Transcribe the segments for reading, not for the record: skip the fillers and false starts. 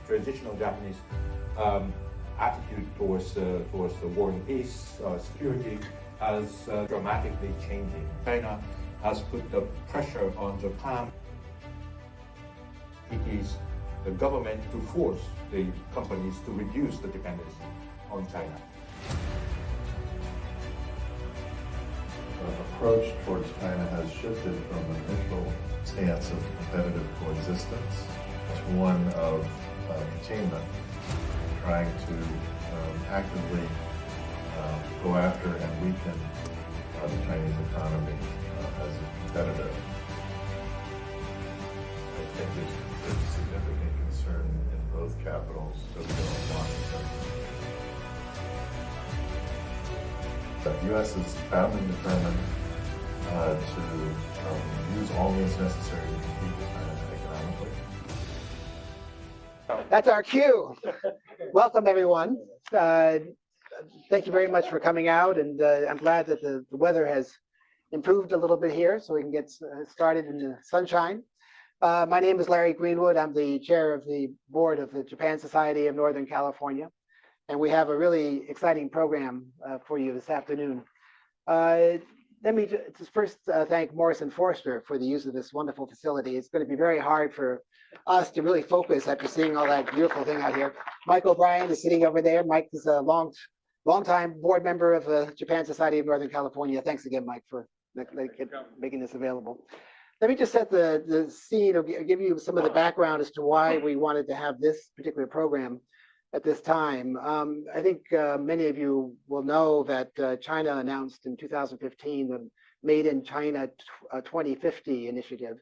traditional Japanese attitude towards the war and peace, security, as dramatically changing. China has put the pressure on Japan. It is the government to force the companies to reduce the dependency on China. The approach towards China has shifted from an initial stance of competitive coexistence to one of containment, trying to actively go after and weaken the Chinese economy as a competitor. I think there's significant concern in both capitals, Tokyo and Washington. The U.S. is bound and determined to use all means necessary to compete with China economically. That's our cue. Welcome, everyone. Thank you very much for coming out, and I'm glad that the weather has improved a little bit here so we can get started in the sunshine. My name is Larry Greenwood. I'm the chair of the board of the Japan Society of Northern California, and we have a really exciting program for you this afternoon. Let me just first thank Morrison Forster for the use of this wonderful facility. It's going to be very hard for us to really focus after seeing all that beautiful thing out here. Mike O'Brien is sitting over there. Mike is a long-time board member of the Japan Society of Northern California. Thanks again, Mike, for making this available. Let me just set the scene, or give you some of the background as to why we wanted to have this particular program at this time. I think many of you will know that China announced in 2015 the Made in China 2050 initiative,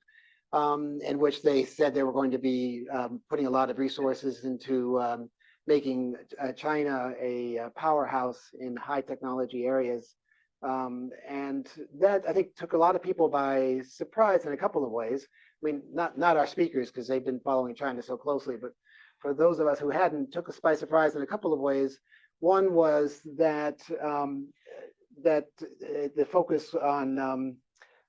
in which they said they were going to be putting a lot of resources into making China a powerhouse in high technology areas. And that, I think, took a lot of people by surprise in a couple of ways. I mean, not our speakers, because they've been following China so closely, but for those of us who hadn't, took us by surprise in a couple of ways. One was that the focus on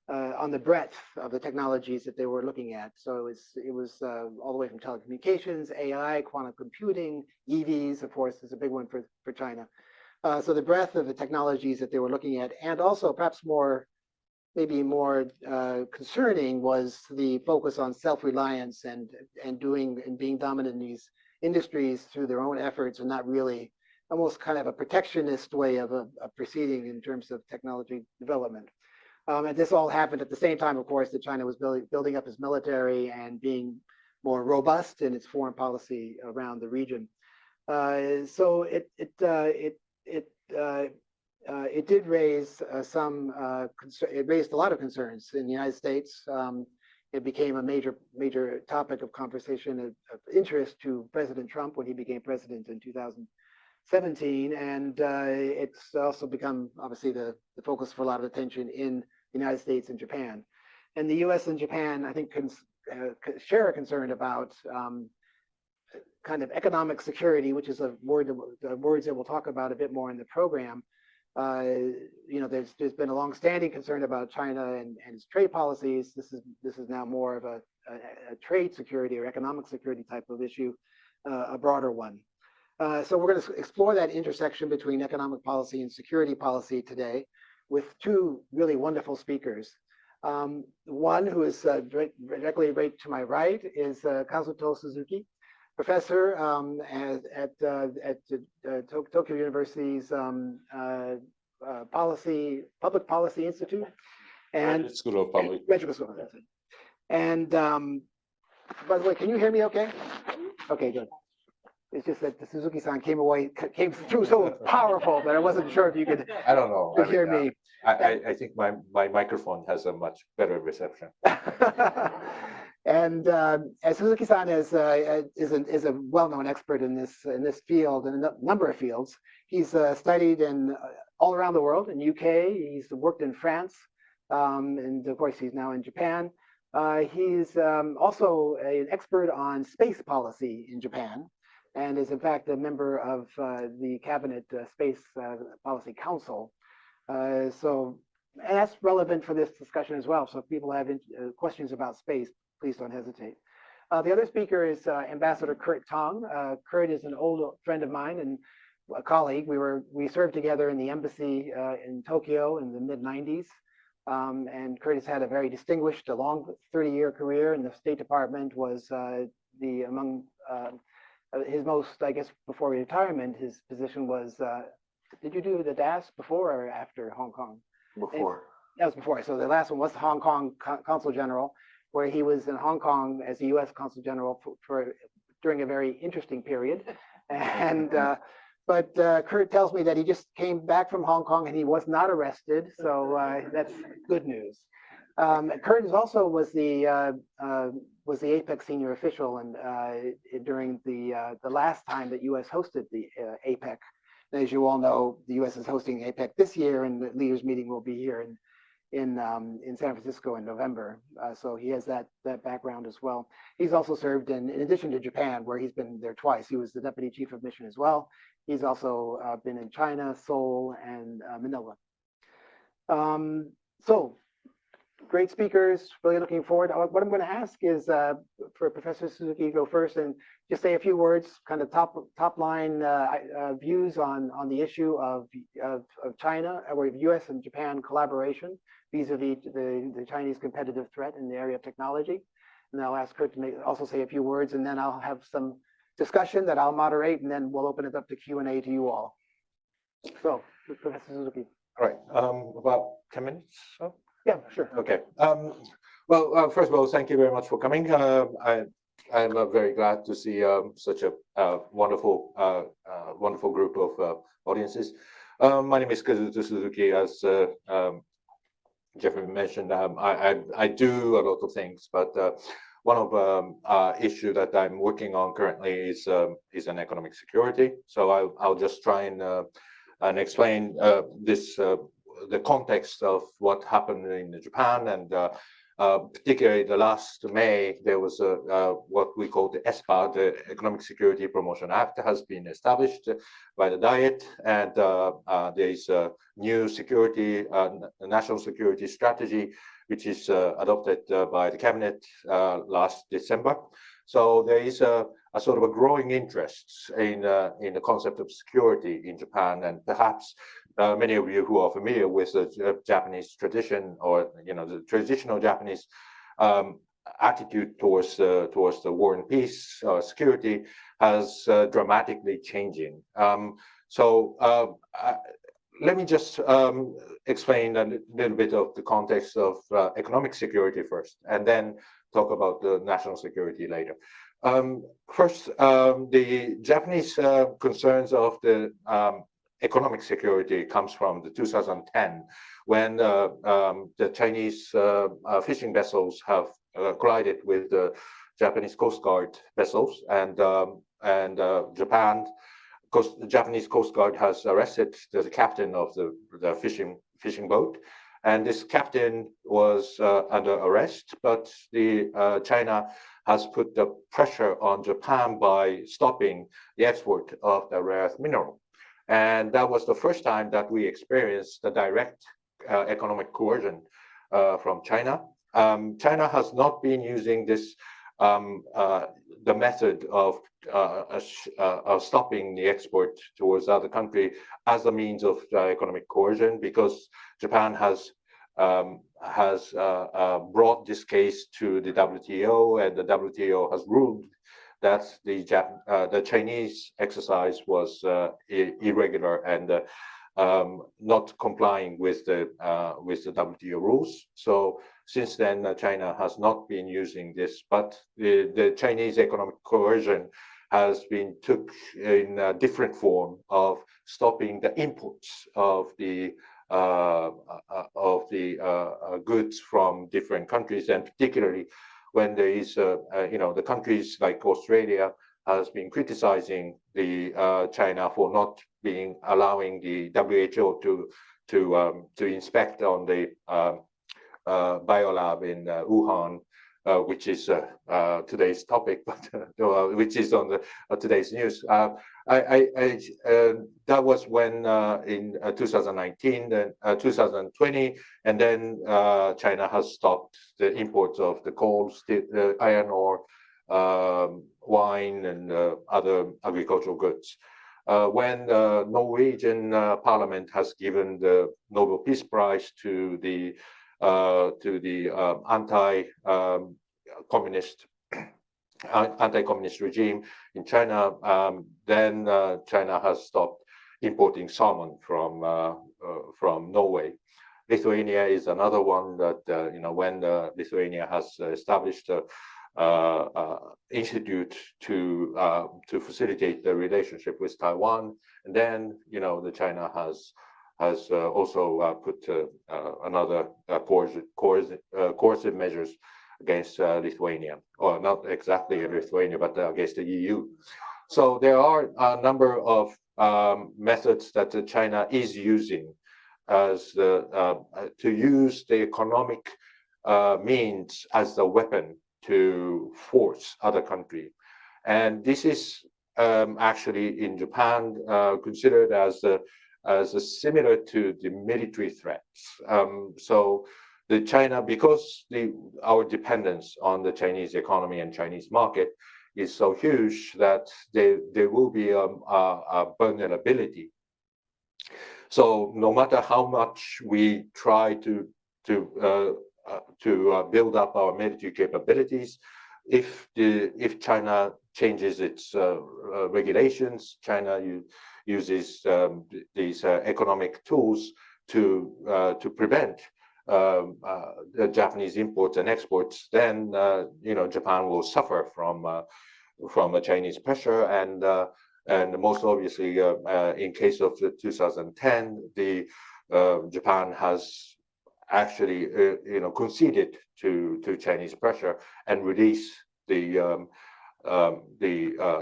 the breadth of the technologies that they were looking at. So it was all the way from telecommunications, AI, quantum computing, EVs, of course, is a big one for China. So the breadth of the technologies that they were looking at, and also perhaps maybe more concerning, was the focus on self-reliance and being dominant in these industries through their own efforts, and not really, almost kind of a protectionist way of proceeding in terms of technology development. And this all happened at the same time, of course, that China was building up its military and being more robust in its foreign policy around the region. So it did raise it raised a lot of concerns in the United States. It became a major topic of conversation of interest to President Trump when he became president in 2017, and it's also become obviously the focus for a lot of attention in the United States and Japan. And the U.S. and Japan, I think, share a concern about kind of economic security, which is words that we'll talk about a bit more in the program. There's been a long-standing concern about China and its trade policies. This is now more of a trade security or economic security type of issue, a broader one. So we're going to explore that intersection between economic policy and security policy today with two really wonderful speakers. One who is directly right to my right is Kazuto Suzuki, professor at Tokyo University's Public Policy Institute and Graduate School of Public. Graduate School, that's it. And by the way, can you hear me okay? Okay, good. It's just that the Suzuki-san came through so powerful that I wasn't sure if you could. I don't know. Hear me. I think my microphone has a much better reception. And Suzuki-san is a well-known expert in this field, in a number of fields. He's studied all around the world, in UK. He's worked in France, and of course he's now in Japan. He's also an expert on space policy in Japan, and is in fact a member of the Cabinet Space Policy Council. So and that's relevant for this discussion as well. So if people have questions about space, please don't hesitate. The other speaker is Ambassador Tong. Kurt is an old friend of mine and a colleague. We served together in the embassy in Tokyo in the mid 90s. And Kurt has had a very distinguished, a long 30-year career in the State Department. Was among his most, I guess, before retirement, his position was. Did you do the DAS before or after Hong Kong? Before. That was before. So the last one was the Hong Kong Consul General, where he was in Hong Kong as the U.S. Consul General during a very interesting period. And but Kurt tells me that he just came back from Hong Kong and he was not arrested. So that's good news. Kurt also was the APEC senior official, and during the last time that U.S. hosted the APEC. As you all know, the U.S. is hosting APEC this year, and the leaders meeting will be here in San Francisco in November. So he has that background as well. He's also served in addition to Japan, where he's been there twice. He was the deputy chief of mission as well. He's also been in China, Seoul, and Manila. So great speakers, really looking forward. What I'm going to ask is for Professor Suzuki to go first and just say a few words, kind of top line views on the issue of China, or U.S. and Japan collaboration vis-a-vis the Chinese competitive threat in the area of technology. And I'll ask Kurt to also say a few words, and then I'll have some discussion that I'll moderate, and then we'll open it up to Q&A to you all. So, Professor Suzuki. All right, about 10 minutes. So? Yeah, sure. Okay. Well, first of all, thank you very much for coming. I'm very glad to see such a wonderful group of audiences. My name is Kazuto Suzuki. As Jeffrey mentioned, I do a lot of things, but one of issue that I'm working on currently is an economic security. So I'll just try and explain the context of what happened in Japan, and particularly the last May, there was what we call the ESPA, the Economic Security Promotion Act, has been established by the Diet, and there is a new national security strategy, which is adopted by the cabinet last December. So there is a sort of a growing interest in the concept of security in Japan, and perhaps many of you who are familiar with the Japanese tradition, or the traditional Japanese attitude towards the war and peace, security, has dramatically changing. Let me just explain a little bit of the context of economic security first, and then talk about the national security later. First, the Japanese concerns of the economic security comes from the 2010, when the Chinese fishing vessels have collided with the Japanese Coast Guard vessels, and the Japanese Coast Guard has arrested the captain of the fishing boat, and this captain was under arrest. But China has put the pressure on Japan by stopping the export of the rare earth mineral. And that was the first time that we experienced the direct economic coercion from China. China has not been using this the method of stopping the export towards other country as a means of economic coercion, because Japan has brought this case to the WTO, and the WTO has ruled that the Chinese exercise was irregular and not complying with the WTO rules. So since then, China has not been using this, but the Chinese economic coercion has been took in a different form of stopping the imports of the goods from different countries, and particularly when there is, the countries like Australia has been criticizing the China for not allowing the WHO to inspect on the biolab in Wuhan, which is today's topic, but which is on today's news. That was when in 2019, then 2020, and then China has stopped the imports of the coal, iron ore, wine, and other agricultural goods. When the Norwegian Parliament has given the Nobel Peace Prize to the anti-communist regime in China, then China has stopped importing salmon from Norway. Lithuania is another one that when Lithuania has established institute to facilitate the relationship with Taiwan, and then the China has also put another coercive measures against Lithuania, or not exactly Lithuania, but against the EU. So there are a number of methods that China is using as to use the economic means as a weapon to force other countries. And this is actually in Japan considered as similar to the military threats. So the China, because our dependence on the Chinese economy and Chinese market is so huge that there will be a vulnerability. So no matter how much we try to build up our military capabilities, if China changes its regulations, China uses these economic tools to prevent the Japanese imports and exports, then Japan will suffer from the Chinese pressure, and most obviously in case of the 2010, Japan has actually conceded to Chinese pressure and released the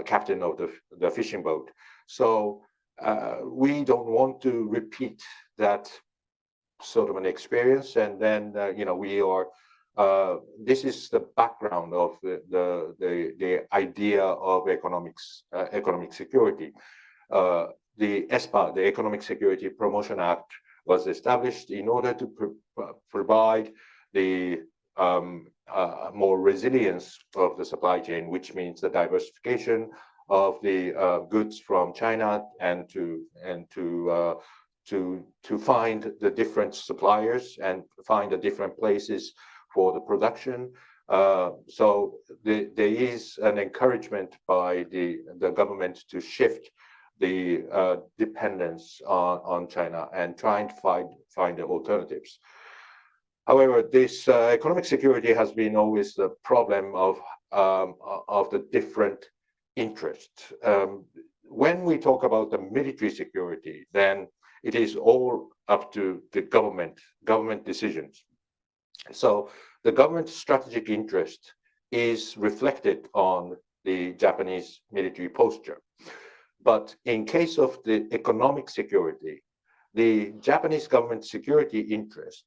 captain of the fishing boat. So we don't want to repeat that sort of an experience, and then we are. This is the background of the idea of economic security. The ESPA, the Economic Security Promotion Act, was established in order to provide the more resilience of the supply chain, which means the diversification of the goods from China, and to find the different suppliers and find the different places for the production. So there is an encouragement by the government to shift the dependence on China and trying to find the alternatives. However, this economic security has been always the problem of the different interests. When we talk about the military security, then it is all up to the government decisions. So the government's strategic interest is reflected on the Japanese military posture. But in case of the economic security, the Japanese government security interest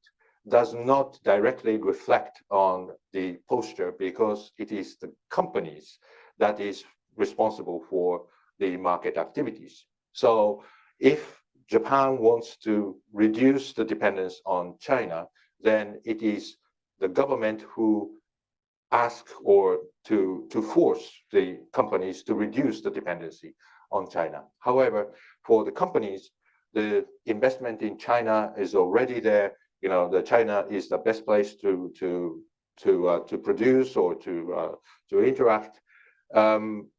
does not directly reflect on the posture, because it is the companies that is responsible for the market activities. So if Japan wants to reduce the dependence on China, then it is the government who ask or to force the companies to reduce the dependency on China. However, for the companies, the investment in China is already there. The China is the best place to produce or to interact.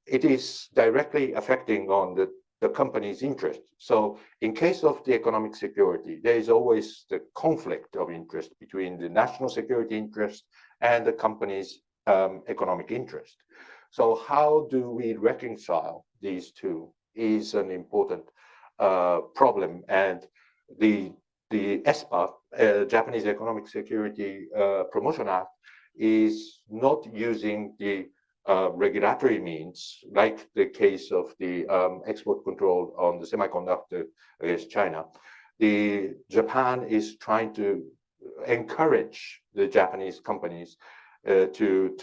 It is directly affecting on the company's interest. So in case of the economic security, there is always the conflict of interest between the national security interest and the company's economic interest. So how do we reconcile these two is an important problem. And the ESPA, Japanese Economic Security Promotion Act, is not using the regulatory means, like the case of the export control on the semiconductor against China. Japan is trying to encourage the Japanese companies to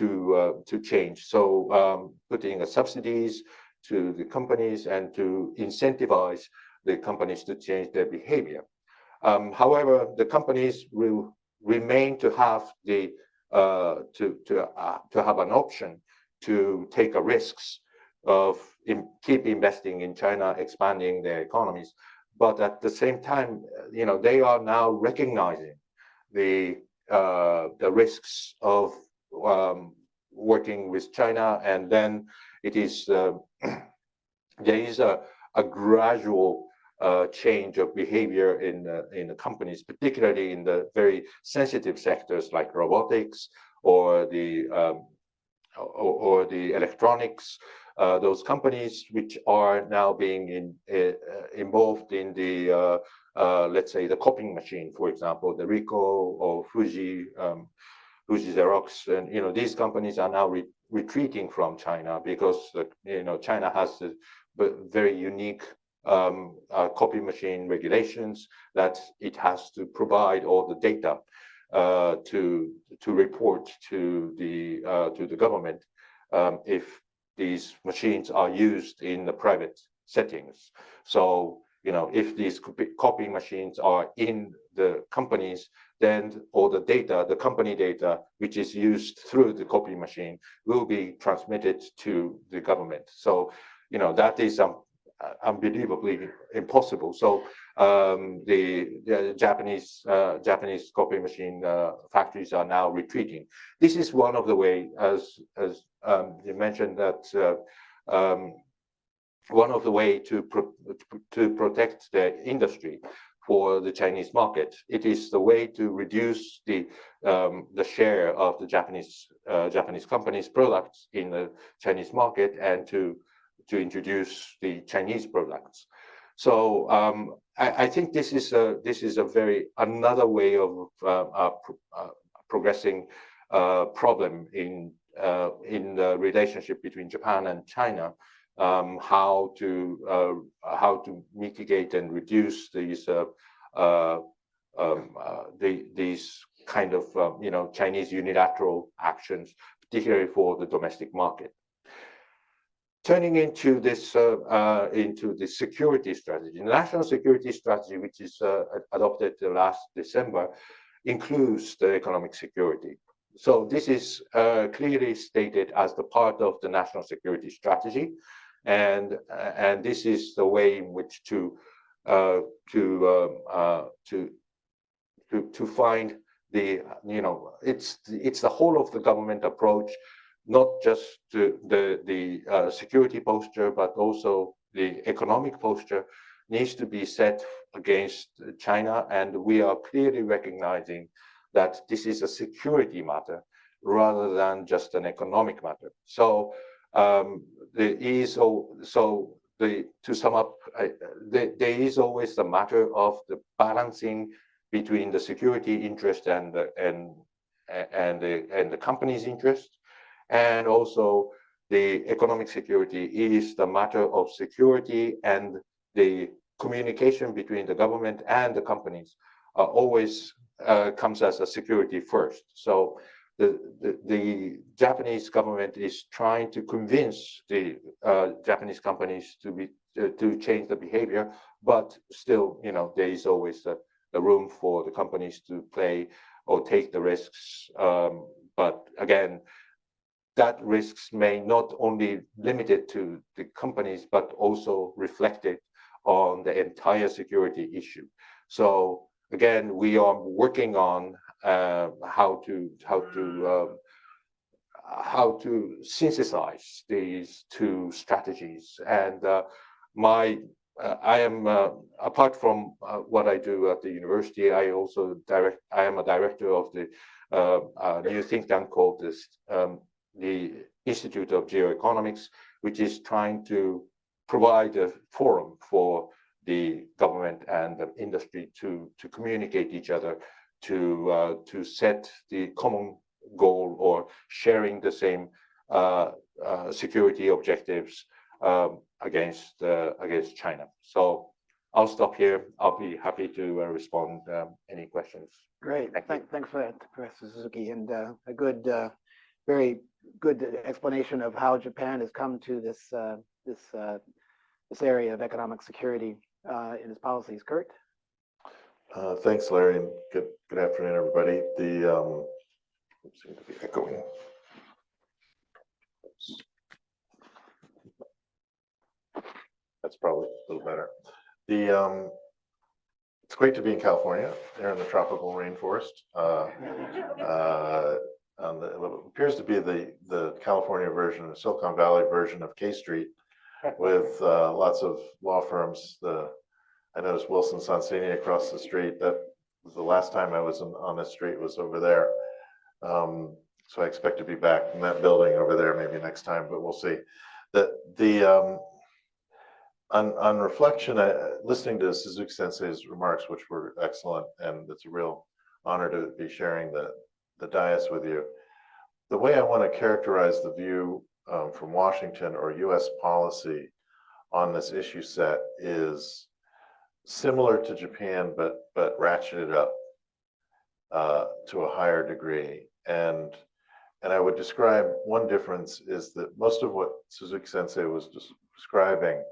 change. So putting subsidies to the companies and to incentivize the companies to change their behavior. However, the companies will remain to have to have an option to take a risks of keep investing in China, expanding their economies. But at the same time, they are now recognizing the risks of working with China, and then it is there is a gradual change of behavior in the companies, particularly in the very sensitive sectors like robotics or the electronics. Those companies which are now being involved in the let's say the copying machine, for example, the Ricoh or Fuji Xerox, and these companies are now retreating from China because China has a very unique copy machine regulations that it has to provide all the data to report to the government if these machines are used in the private settings. So if these copying machines are in the companies, then all the data, the company data, which is used through the copy machine, will be transmitted to the government. So that is unbelievably impossible. So the Japanese copy machine factories are now retreating. This is one of the way, as you mentioned, that one of the way to protect the industry for the Chinese market. It is the way to reduce the share of the Japanese companies' products in the Chinese market, and to introduce the Chinese products. So I think this is a very another way of progressing problem in the relationship between Japan and China. How to mitigate and reduce these kind of Chinese unilateral actions, particularly for the domestic market. Turning into the security strategy, the national security strategy, which is adopted last December, includes the economic security. So this is clearly stated as the part of the national security strategy, and this is the way in which to find the it's the whole of the government approach, not just the security posture, but also the economic posture needs to be set against China, and we are clearly recognizing that this is a security matter rather than just an economic matter. So to sum up, there is always the matter of the balancing between the security interest and the company's interest, and also the economic security is the matter of security, and the communication between the government and the companies always comes as a security first. So the Japanese government is trying to convince the Japanese companies to change the behavior, but still, there is always a room for the companies to play or take the risks. But again, that risks may not only limited to the companies, but also reflected on the entire security issue. So again, we are working on how to synthesize these two strategies. And I am apart from what I do at the university, I am a director of the new think tank called the Institute of Geoeconomics, which is trying to provide a forum for the government and the industry to communicate each other, to set the common goal or sharing the same security objectives against China. So I'll stop here. I'll be happy to respond any questions. Great. Thanks for that, Professor Suzuki, and a good, very good explanation of how Japan has come to this area of economic security in its policies. Kurt? Thanks, Larry, and good afternoon, everybody. Seem to be echoing. better. It's great to be in California. They're in the tropical rainforest. On what appears to be the California version, the Silicon Valley version of K Street, with lots of law firms. I noticed Wilson Sonsini across the street. That was the last time I was on this street, was over there. So I expect to be back in that building over there maybe next time, but we'll see. On reflection, listening to Suzuki Sensei's remarks, which were excellent, and it's a real honor to be sharing the dais with you. The way I want to characterize the view from Washington or U.S. policy on this issue set is similar to Japan, but ratcheted up to a higher degree. And I would describe one difference is that most of what Suzuki Sensei was describing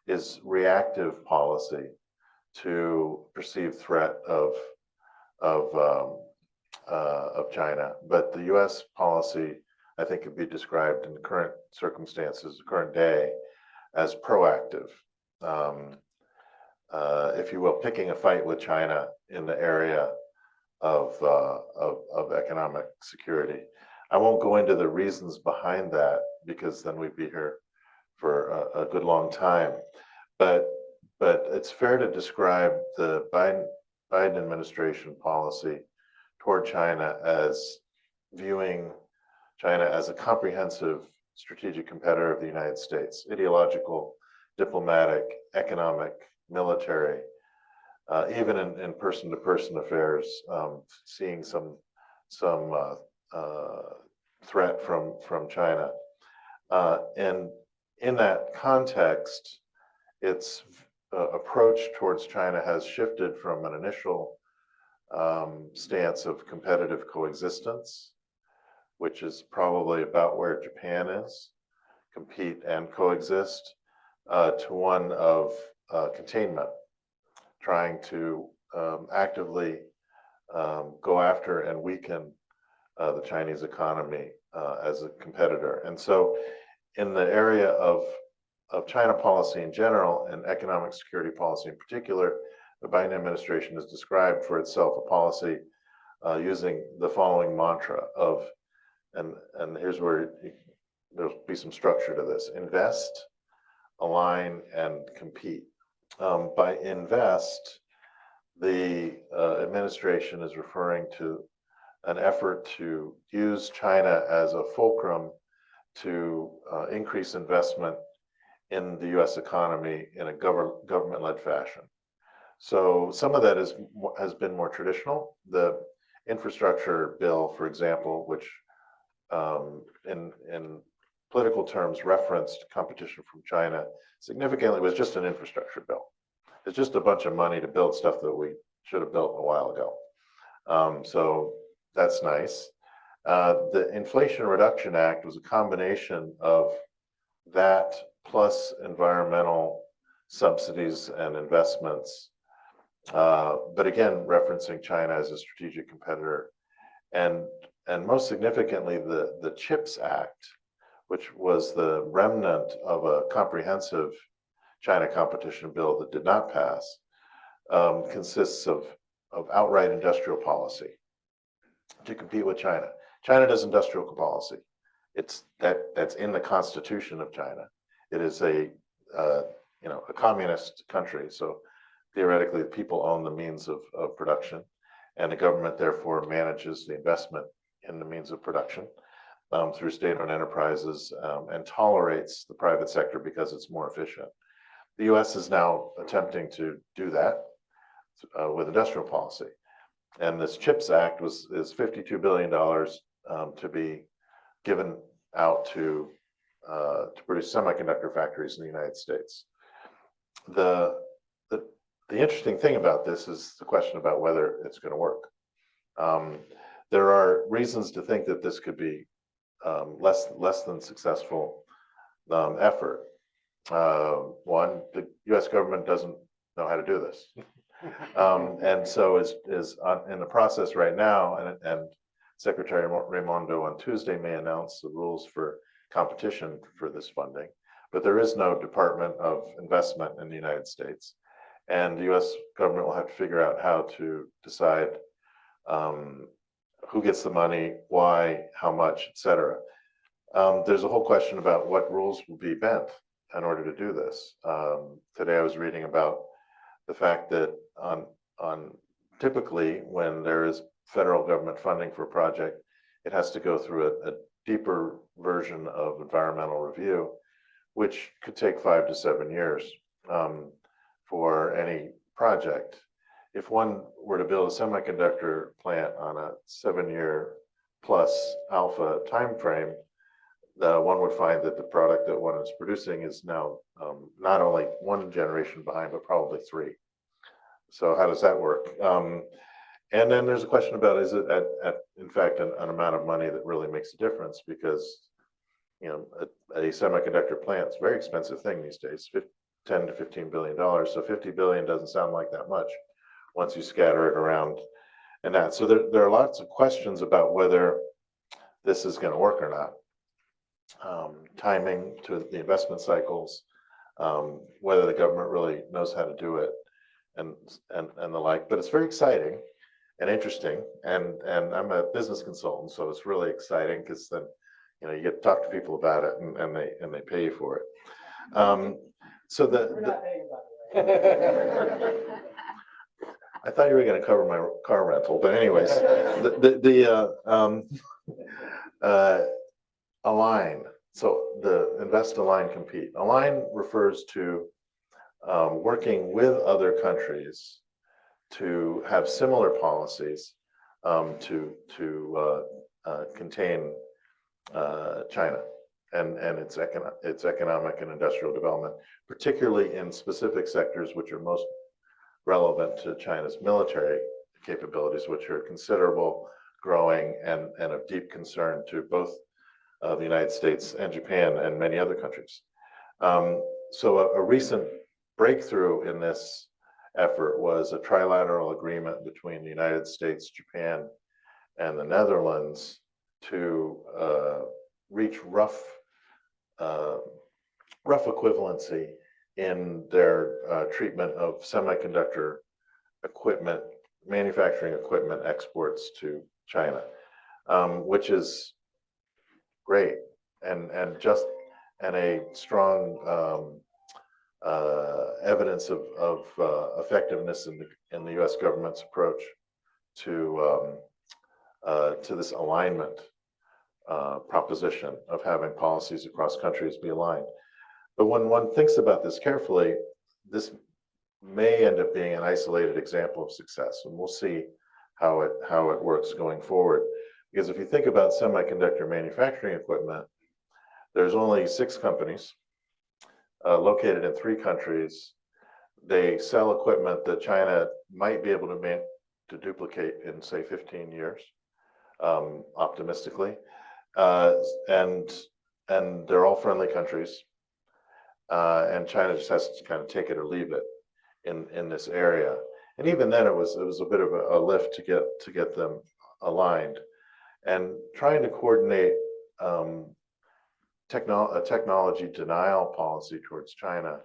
is reactive policy to perceived threat of China. But the U.S. policy, I think, could be described in the current circumstances, the current day, as proactive. If you will, picking a fight with China in the area of economic security. I won't go into the reasons behind that because then we'd be here for a good long time. But it's fair to describe the Biden administration policy toward China as viewing China as a comprehensive strategic competitor of the United States, ideological, diplomatic, economic, military, even in person-to-person affairs, seeing some threat from China. And in that context, its approach towards China has shifted from an initial stance of competitive coexistence, which is probably about where Japan is, compete and coexist, to one of containment, trying to actively go after and weaken the Chinese economy as a competitor. And so in the area of China policy in general and economic security policy in particular, the Biden administration has described for itself a policy using the following mantra of, and here's where there'll be some structure to this: invest, align, and compete. By invest, the administration is referring to an effort to use China as a fulcrum to increase investment in the U.S. economy in a government-led fashion. So some of that has been more traditional. The infrastructure bill, for example, which in political terms referenced competition from China significantly, was just an infrastructure bill. It's just a bunch of money to build stuff that we should have built a while ago. So that's nice. The Inflation Reduction Act was a combination of that plus environmental subsidies and investments, but again, referencing China as a strategic competitor. And most significantly, the CHIPS Act, which was the remnant of a comprehensive China competition bill that did not pass, consists of outright industrial policy to compete with China. China does industrial policy. That's in the constitution of China. It is a communist country, so theoretically the people own the means of production, and the government therefore manages the investment in the means of production through state-owned enterprises, and tolerates the private sector because it's more efficient. The U.S. is now attempting to do that with industrial policy, and this CHIPS Act is $52 billion to be given out to produce semiconductor factories in the United States. The interesting thing about this is the question about whether it's going to work. There are reasons to think that this could be less than successful effort. One, the U.S. government doesn't know how to do this, and so is in the process right now. And Secretary Raimondo on Tuesday may announce the rules for competition for this funding. but there is no Department of Investment in the United States. And the US government will have to figure out how to decide who gets the money, why, how much, et cetera. There's a whole question about what rules will be bent in order to do this. Today I was reading about the fact that typically when there is federal government funding for a project, it has to go through a deeper version of environmental review, which could take 5 to 7 years for any project. If one were to build a semiconductor plant on a 7-year plus alpha time frame, one would find that the product that one is producing is now not only 1 generation behind, but probably 3. So how does that work? And then there's a question about, is it in fact an amount of money that really makes a difference? Because a semiconductor plant is a very expensive thing these days, $10 to $15 billion. So 50 billion doesn't sound like that much once you scatter it around and that. So there are lots of questions about whether this is going to work or not. Timing to the investment cycles, whether the government really knows how to do it, and the like. But it's very exciting and interesting, and I'm a business consultant, so it's really exciting because then you get to talk to people about it, and they pay you for it. So We're not paying, by the way. I thought you were going to cover my car rental, but anyways, align. So the invest, align, compete. Align refers to working with other countries to have similar policies to contain China and its economic and industrial development, particularly in specific sectors which are most relevant to China's military capabilities, which are considerable, growing, and of deep concern to both the United States and Japan and many other countries. So a recent breakthrough in this effort was a trilateral agreement between the United States, Japan, and the Netherlands to reach rough equivalency in their treatment of semiconductor equipment, manufacturing equipment exports to China, which is great and a strong evidence of effectiveness in the U.S. government's approach to this alignment proposition of having policies across countries be aligned. But when one thinks about this carefully, this may end up being an isolated example of success, and we'll see how it works going forward. Because if you think about semiconductor manufacturing equipment, there's only 6 companies located in 3 countries. They sell equipment that China might be able to duplicate in, say, 15 years, optimistically, and they're all friendly countries. And China just has to kind of take it or leave it in this area. And even then, it was a bit of a lift to get them aligned. And trying to coordinate a technology denial policy towards China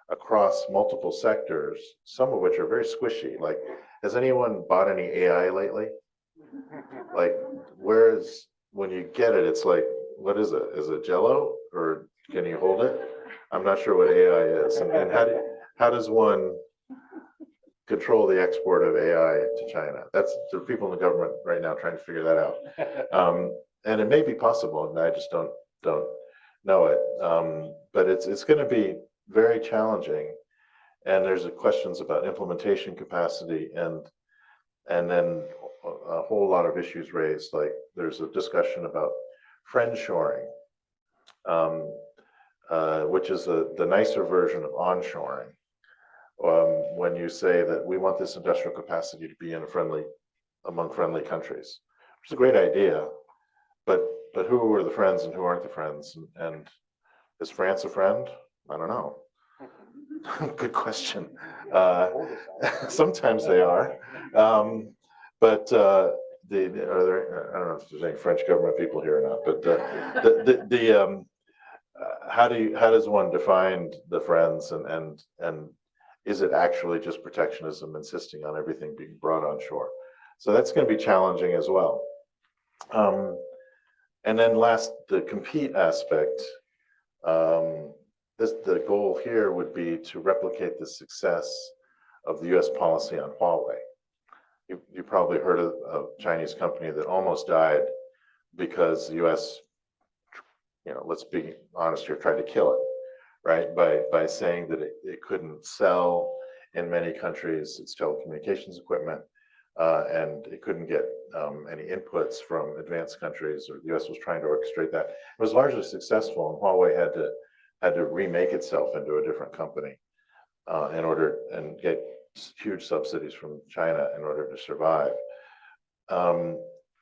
across multiple sectors, some of which are very squishy. Like, has anyone bought any AI lately? Like, when you get it, it's like, what is it? Is it Jello, or can you hold it? I'm not sure what AI is, and how does one control the export of AI to China? That's the people in the government right now trying to figure that out. And it may be possible, and I just don't know it. But it's going to be very challenging, and there's questions about implementation capacity, and then a whole lot of issues raised. Like, there's a discussion about friendshoring, which is the nicer version of onshoring. When you say that we want this industrial capacity to be among friendly countries, which is a great idea, but who are the friends and who aren't the friends? And is France a friend? I don't know. Good question. Sometimes they are, but I don't know if there's any French government people here or not. But how does one define the friends, and is it actually just protectionism insisting on everything being brought on shore? So that's going to be challenging as well. And then last, the compete aspect. The goal here would be to replicate the success of the U.S. policy on Huawei. You probably heard of a Chinese company that almost died because the U.S., let's be honest here, tried to kill it, right? By saying that it couldn't sell in many countries its telecommunications equipment, and it couldn't get any inputs from advanced countries, or the U.S. was trying to orchestrate that. It was largely successful, and Huawei had to remake itself into a different company and get huge subsidies from China in order to survive.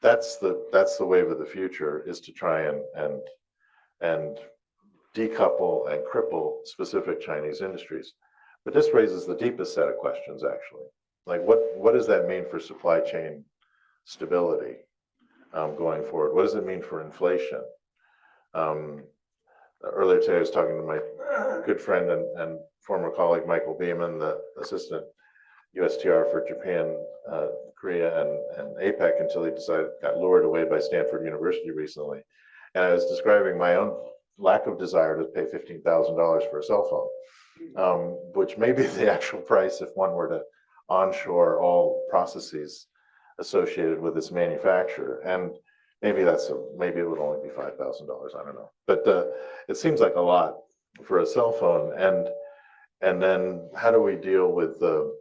That's the wave of the future, is to try and decouple and cripple specific Chinese industries. But this raises the deepest set of questions, actually. Like, what does that mean for supply chain stability going forward? What does it mean for inflation? Earlier today, I was talking to my good friend and former colleague, Michael Beeman, the assistant USTR for Japan, Korea, and APEC, until he got lured away by Stanford University recently. And I was describing my own lack of desire to pay $15,000 for a cell phone, which may be the actual price if one were to onshore all processes associated with its manufacture. And maybe maybe it would only be $5,000. I don't know, but it seems like a lot for a cell phone. And then how do we deal with the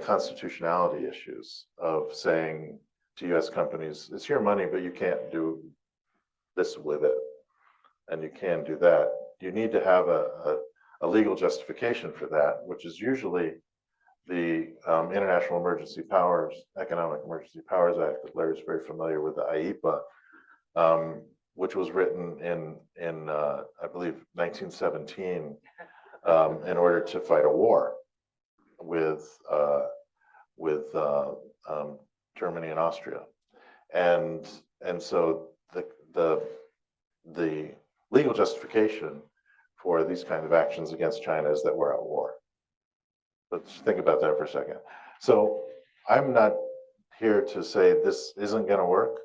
constitutionality issues of saying to U.S. companies, it's your money, but you can't do this with it, and you can do that. You need to have a legal justification for that, which is usually the International Emergency Powers, Economic Emergency Powers Act that Larry's very familiar with, the IEPA, which was written in I believe 1917 in order to fight a war with Germany and Austria, and so the legal justification for these kind of actions against China is that we're at war. Let's think about that for a second. So I'm not here to say this isn't going to work,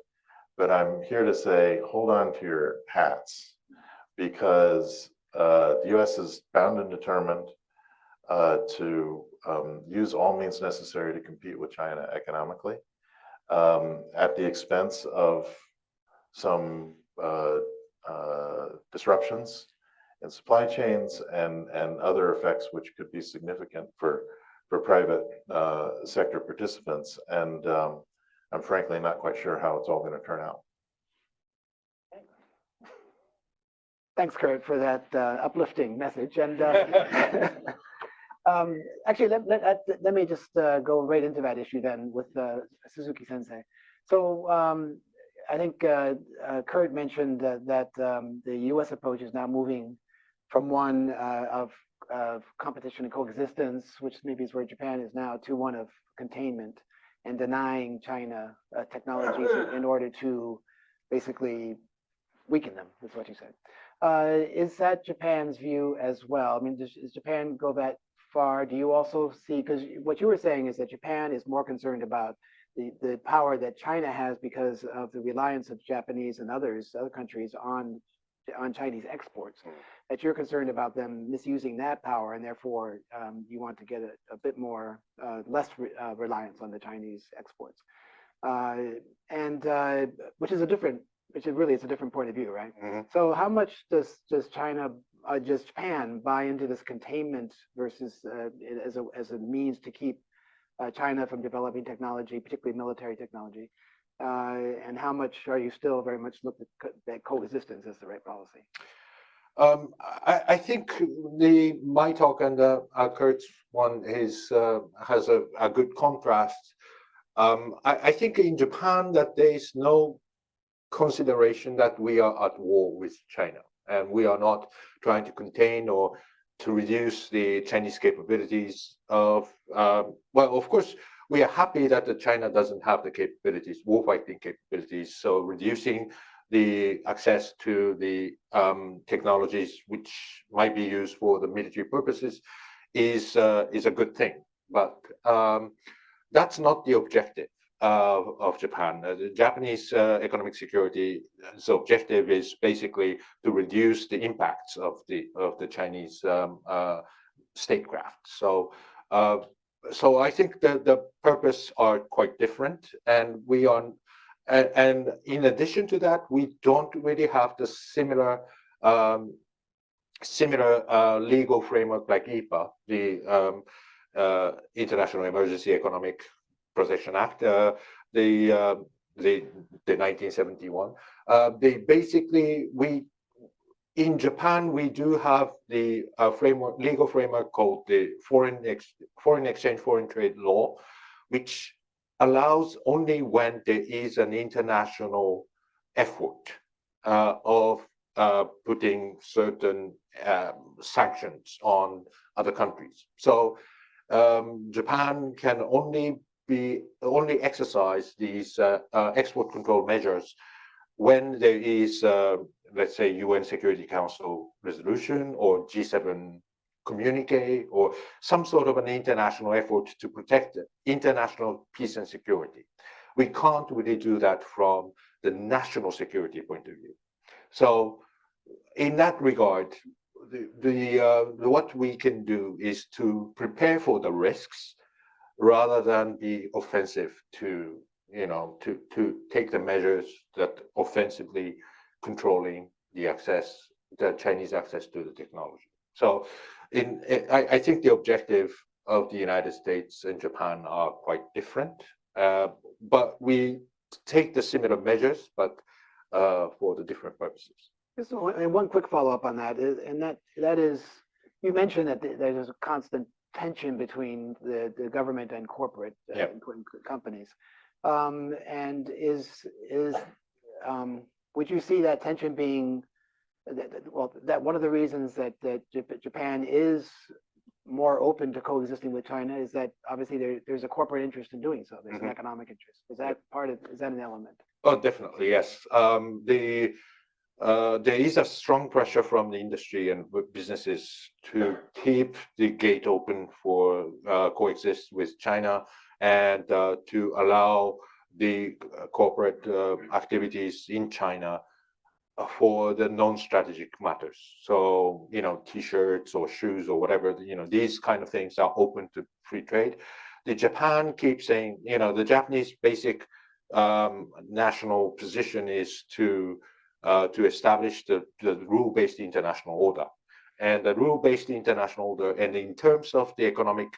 but I'm here to say hold on to your hats, because the U.S. is bound and determined to use all means necessary to compete with China economically, at the expense of some disruptions in supply chains and other effects which could be significant for private sector participants. And I'm frankly not quite sure how it's all going to turn out. Thanks, Kurt, for that uplifting message. And actually, let me just go right into that issue then with Suzuki Sensei. So I think Kurt mentioned that the U.S. approach is now moving from one of competition and coexistence, which maybe is where Japan is now, to one of containment and denying China technologies in order to basically weaken them, is what you said. Is that Japan's view as well? I mean, does Japan go that far? Do you also see, because what you were saying is that Japan is more concerned about the power that China has because of the reliance of Japanese and other countries on Chinese exports, that you're concerned about them misusing that power, and therefore you want to get a bit more, less reliance on the Chinese exports, which is really it's a different point of view, right? Mm-hmm. So how much does Japan buy into this containment versus as a means to keep China from developing technology, particularly military technology? And how much are you still very much looked at coexistence as the right policy? I think my talk and Kurt's one has a good contrast. I think in Japan that there is no consideration that we are at war with China, and we are not trying to contain or to reduce the Chinese capabilities of, well, of course, we are happy that China doesn't have the capabilities, warfighting capabilities, so reducing the access to the technologies which might be used for the military purposes is a good thing. But that's not the objective of Japan. The Japanese economic security's objective is basically to reduce the impacts of the Chinese statecraft. So I think that the purpose are quite different, and and in addition to that, we don't really have the similar legal framework like IPA, the International Emergency Economic Protection Act, the 1971. In Japan, we do have the legal framework called the foreign exchange, foreign trade law, which allows only when there is an international effort of putting certain sanctions on other countries. So Japan can only exercise these export control measures when there is, let's say, UN Security Council resolution or G7 communique or some sort of an international effort to protect international peace and security. We can't really do that from the national security point of view. So in that regard, what we can do is to prepare for the risks rather than be offensive to take the measures that offensively controlling the Chinese access to the technology. So I think the objective of the United States and Japan are quite different, but we take the similar measures, but for the different purposes. So, and one quick follow-up on that is, and that is, you mentioned that there's a constant tension between the government and corporate companies, and would you see that tension being that one of the reasons that Japan is more open to coexisting with China is that obviously there's a corporate interest in doing so. There's an economic interest. Is that an element? Oh, definitely, yes. There is a strong pressure from the industry and businesses to keep the gate open for coexist with China and to allow the corporate activities in China for the non-strategic matters. So, T-shirts or shoes or whatever, these kind of things are open to free trade. The Japan keeps saying, the Japanese basic national position is to establish the rule-based international order. And the rule-based international order, and in terms of the economic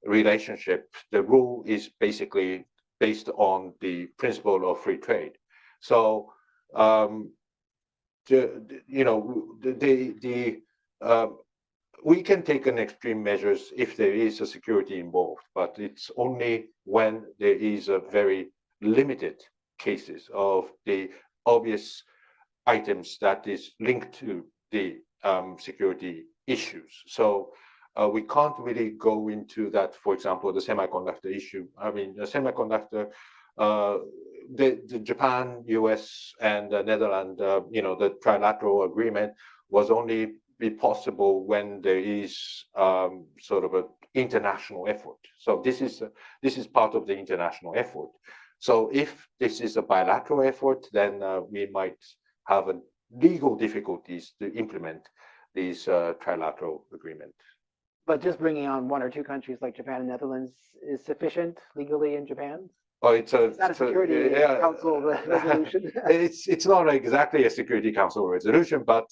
relationship, the rule is basically based on the principle of free trade. So, we can take an extreme measures if there is a security involved, but it's only when there is a very limited cases of the obvious items that is linked to the security issues. So we can't really go into that. For example, the semiconductor issue. I mean, the semiconductor, the Japan, US, and the Netherlands, the trilateral agreement was only be possible when there is sort of an international effort. So this is part of the international effort. So if this is a bilateral effort, then we might have legal difficulties to implement these trilateral agreements. But just bringing on one or two countries like Japan and Netherlands is sufficient legally in Japan? Oh, it's not a Security Council resolution. It's not exactly a Security Council resolution, but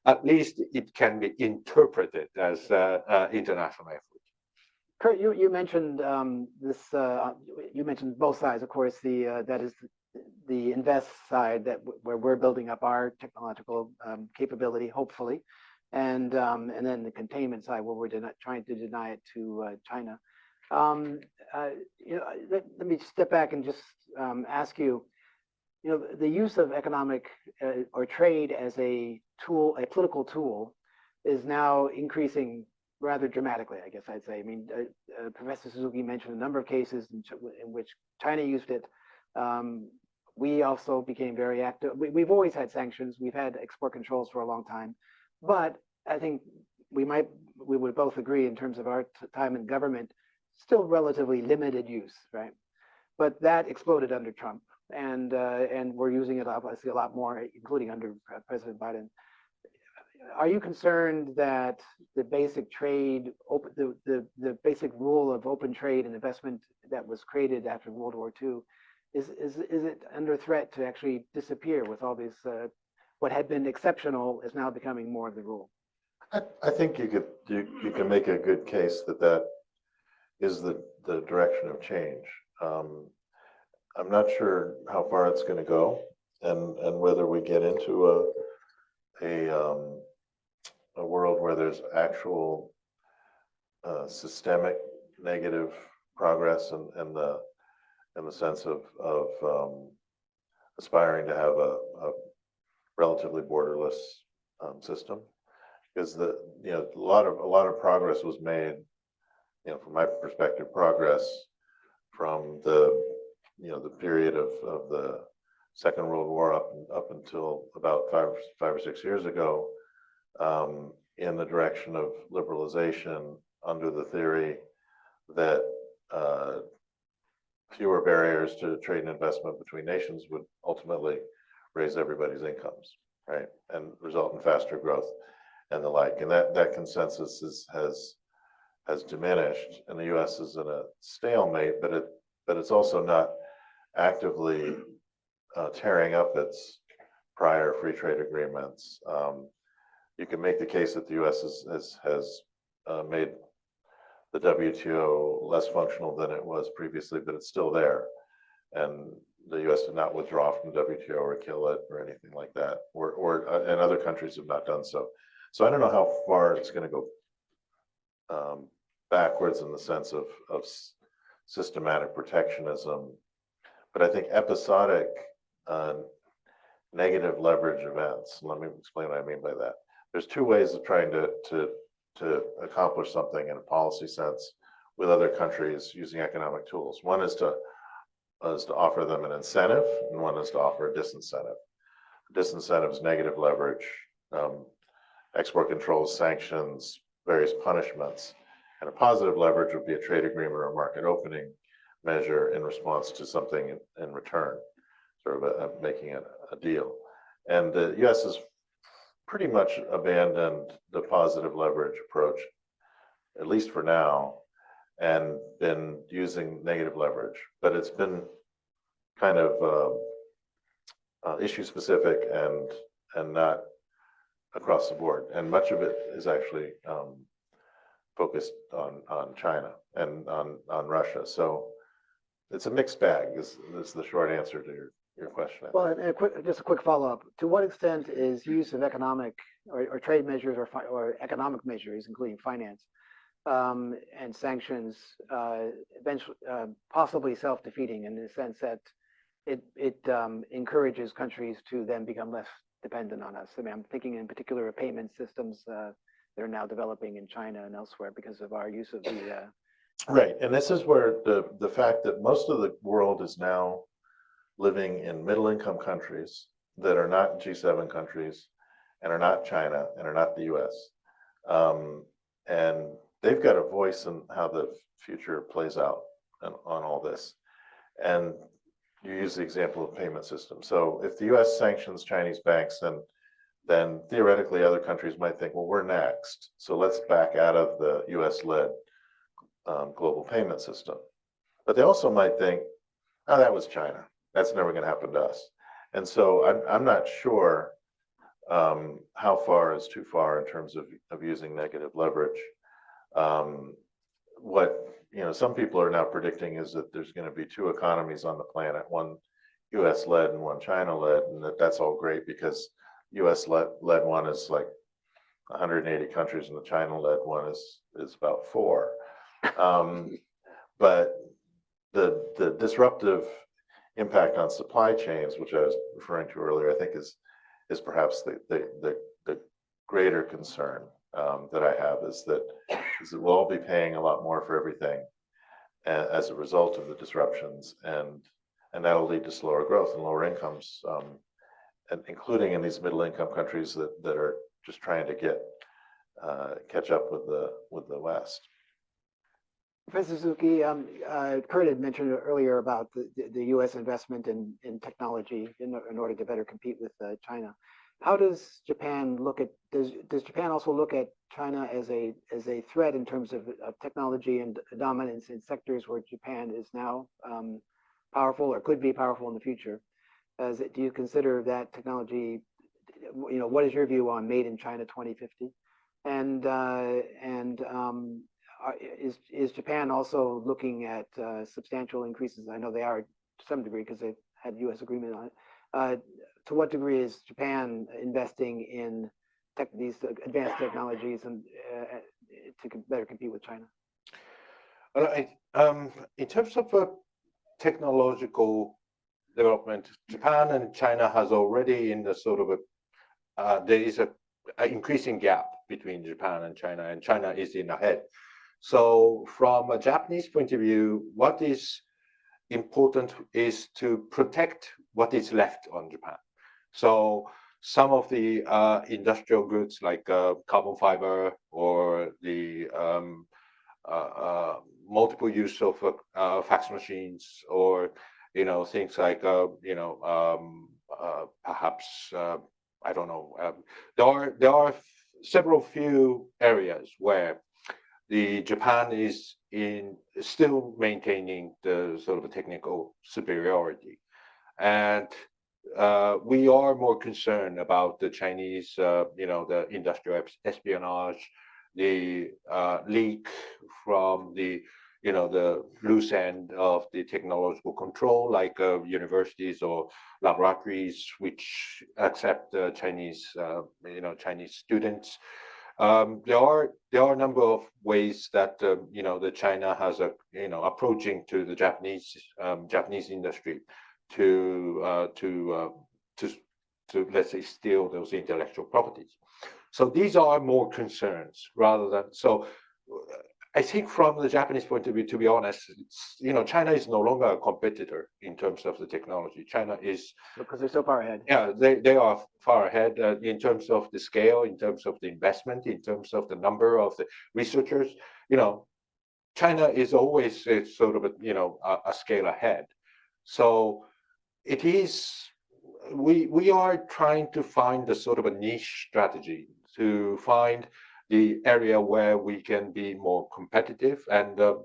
at least it can be interpreted as international effort. Kurt, you mentioned this. You mentioned both sides, of course. That is the invest side where we're building up our technological capability, hopefully, and then the containment side where we're trying to deny it to China. Let me step back and just ask you. The use of economic or trade as a tool, a political tool, is now increasing rather dramatically, I guess I'd say. I mean, Professor Suzuki mentioned a number of cases in which China used it. we also became very active. We've always had sanctions. We've had export controls for a long time, but I think we would both agree in terms of our time in government, still relatively limited use, right? But that exploded under Trump, and we're using it obviously a lot more, including under President Biden. Are you concerned that the basic trade, the basic rule of open trade and investment that was created after World War II, is it under threat to actually disappear with all these, what had been exceptional is now becoming more of the rule? I think you can make a good case that that is the direction of change. I'm not sure how far it's going to go, and whether we get into a world where there's actual systemic negative progress and the sense of aspiring to have a relatively borderless system, because a lot of progress was made, from my perspective, progress from the period of the Second World War up until about five or 6 years ago, in the direction of liberalization under the theory that fewer barriers to trade and investment between nations would ultimately raise everybody's incomes, right, and result in faster growth and the like. And that consensus has diminished, and the U.S. is in a stalemate, but it's also not actively tearing up its prior free trade agreements. You can make the case that the U.S. has made the WTO less functional than it was previously, but it's still there. And the U.S. did not withdraw from WTO or kill it or anything like that, and other countries have not done so. So I don't know how far it's going to go backwards in the sense of systematic protectionism, but I think episodic negative leverage events. Let me explain what I mean by that. There's two ways of trying to accomplish something in a policy sense with other countries using economic tools. One is to offer them an incentive, and one is to offer a disincentive. Disincentive is negative leverage, export controls, sanctions, various punishments. And a positive leverage would be a trade agreement or a market opening measure in response to something in return, sort of making it a deal. And the U.S. has pretty much abandoned the positive leverage approach, at least for now, and been using negative leverage. But it's been kind of issue specific and not across the board. And much of it is actually focused on China and on Russia. So it's a mixed bag, is the short answer to your question. Well, and just a quick follow-up. To what extent is use of economic or trade measures or economic measures, including finance and sanctions, eventually possibly self-defeating in the sense that it encourages countries to then become less dependent on us? I mean, I'm thinking in particular of payment systems that are now developing in China and elsewhere because of our use of the right. And this is where the fact that most of the world is now living in middle-income countries that are not G7 countries and are not China and are not the US. And they've got a voice in how the future plays out on all this. And you use the example of payment systems. So if the US sanctions Chinese banks, then theoretically other countries might think, well, we're next, so let's back out of the US-led global payment system. But they also might think, oh, that was China. That's never going to happen to us. And so I'm not sure how far is too far in terms of using negative leverage. What some people are now predicting is that there's going to be two economies on the planet, one US-led and one China-led, and that's all great because US-led one is like 180 countries and the China-led one is about 4. But the disruptive impact on supply chains, which I was referring to earlier, I think is perhaps the greater concern that I have, is that we'll all be paying a lot more for everything as a result of the disruptions, and and that will lead to slower growth and lower incomes, and including in these middle-income countries that are just trying to catch up with the West. Professor Suzuki, Kurt had mentioned earlier about the U.S. investment in technology in order to better compete with China. How does Japan look at, does Japan also look at China as a threat in terms of technology and dominance in sectors where Japan is now powerful or could be powerful in the future? Do you consider that technology, what is your view on Made in China 2050? Is Japan also looking at substantial increases? I know they are to some degree because they've had U.S. agreement on it. To what degree is Japan investing in these advanced technologies and to better compete with China? Well, in terms of technological development, Japan and China has already in the sort of there is an increasing gap between Japan and China is in ahead. So from a Japanese point of view, what is important is to protect what is left on Japan. So some of the industrial goods like carbon fiber or the multiple use of fax machines, or things like perhaps I don't know. There are several few areas where the Japan is still maintaining the sort of technical superiority, and we are more concerned about the Chinese, the industrial espionage, the leak from the loose end of the technological control, like universities or laboratories which accept Chinese, Chinese students. There are a number of ways that the China has approaching to the Japanese industry to let's say steal those intellectual properties. So these are more concerns rather than so. I think from the Japanese point of view, to be honest, China is no longer a competitor in terms of the technology. China is because they're so far ahead. Yeah, they are far ahead in terms of the scale, in terms of the investment, in terms of the number of the researchers. China is always sort of a scale ahead. So it is. We are trying to find a sort of a niche strategy to find the area where we can be more competitive, and the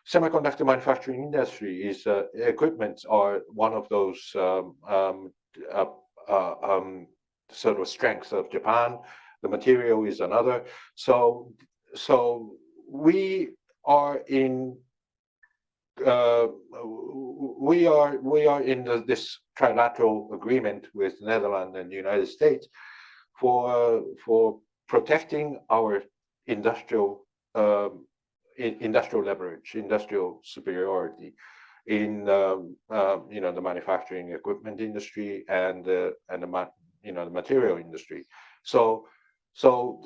semiconductor manufacturing industry is equipment are one of those sort of strengths of Japan. The material is another. So we are in this trilateral agreement with the Netherlands and the United States for protecting our industrial leverage, industrial superiority in the manufacturing equipment industry and the material industry. So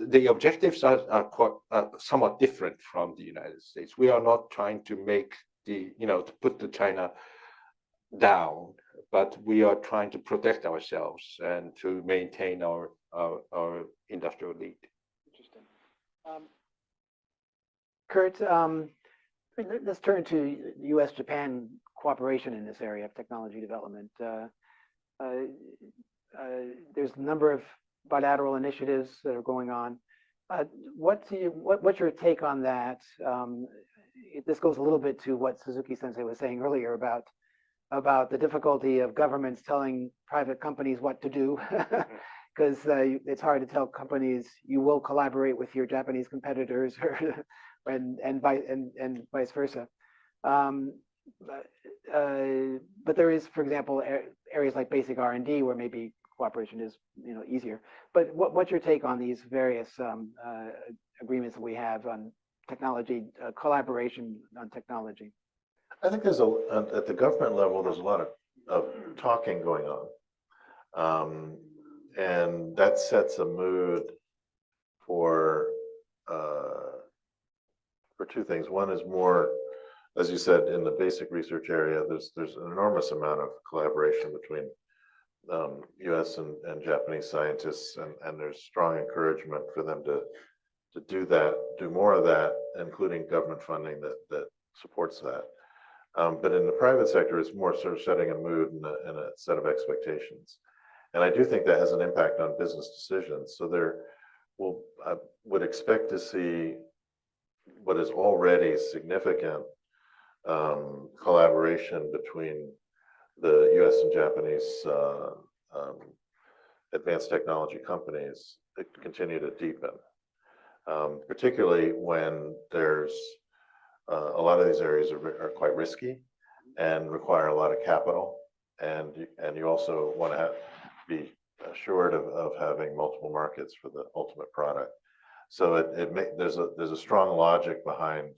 the objectives are quite somewhat different from the United States. We are not trying to make to put the China down, but we are trying to protect ourselves and to maintain our industrial lead. Interesting. Kurt, let's turn to U.S.-Japan cooperation in this area of technology development. There's a number of bilateral initiatives that are going on. What's your take on that? This goes a little bit to what Suzuki Sensei was saying earlier about the difficulty of governments telling private companies what to do, because it's hard to tell companies you will collaborate with your Japanese competitors, and vice versa. But there is, for example, areas like basic R&D where maybe cooperation is easier. But what's your take on these various agreements that we have on technology, collaboration on technology? I think there's at the government level, there's a lot of talking going on, and that sets a mood for two things. One is more as you said, in the basic research area, there's an enormous amount of collaboration between U.S. and Japanese scientists, and there's strong encouragement for them to do that, do more of that, including government funding that supports that. But in the private sector, it's more sort of setting a mood and a set of expectations. And I do think that has an impact on business decisions. So I would expect to see what is already significant collaboration between the US and Japanese advanced technology companies continue to deepen, particularly when there's a lot of these areas are quite risky and require a lot of capital, and you also want to be assured of having multiple markets for the ultimate product. So there's a strong logic behind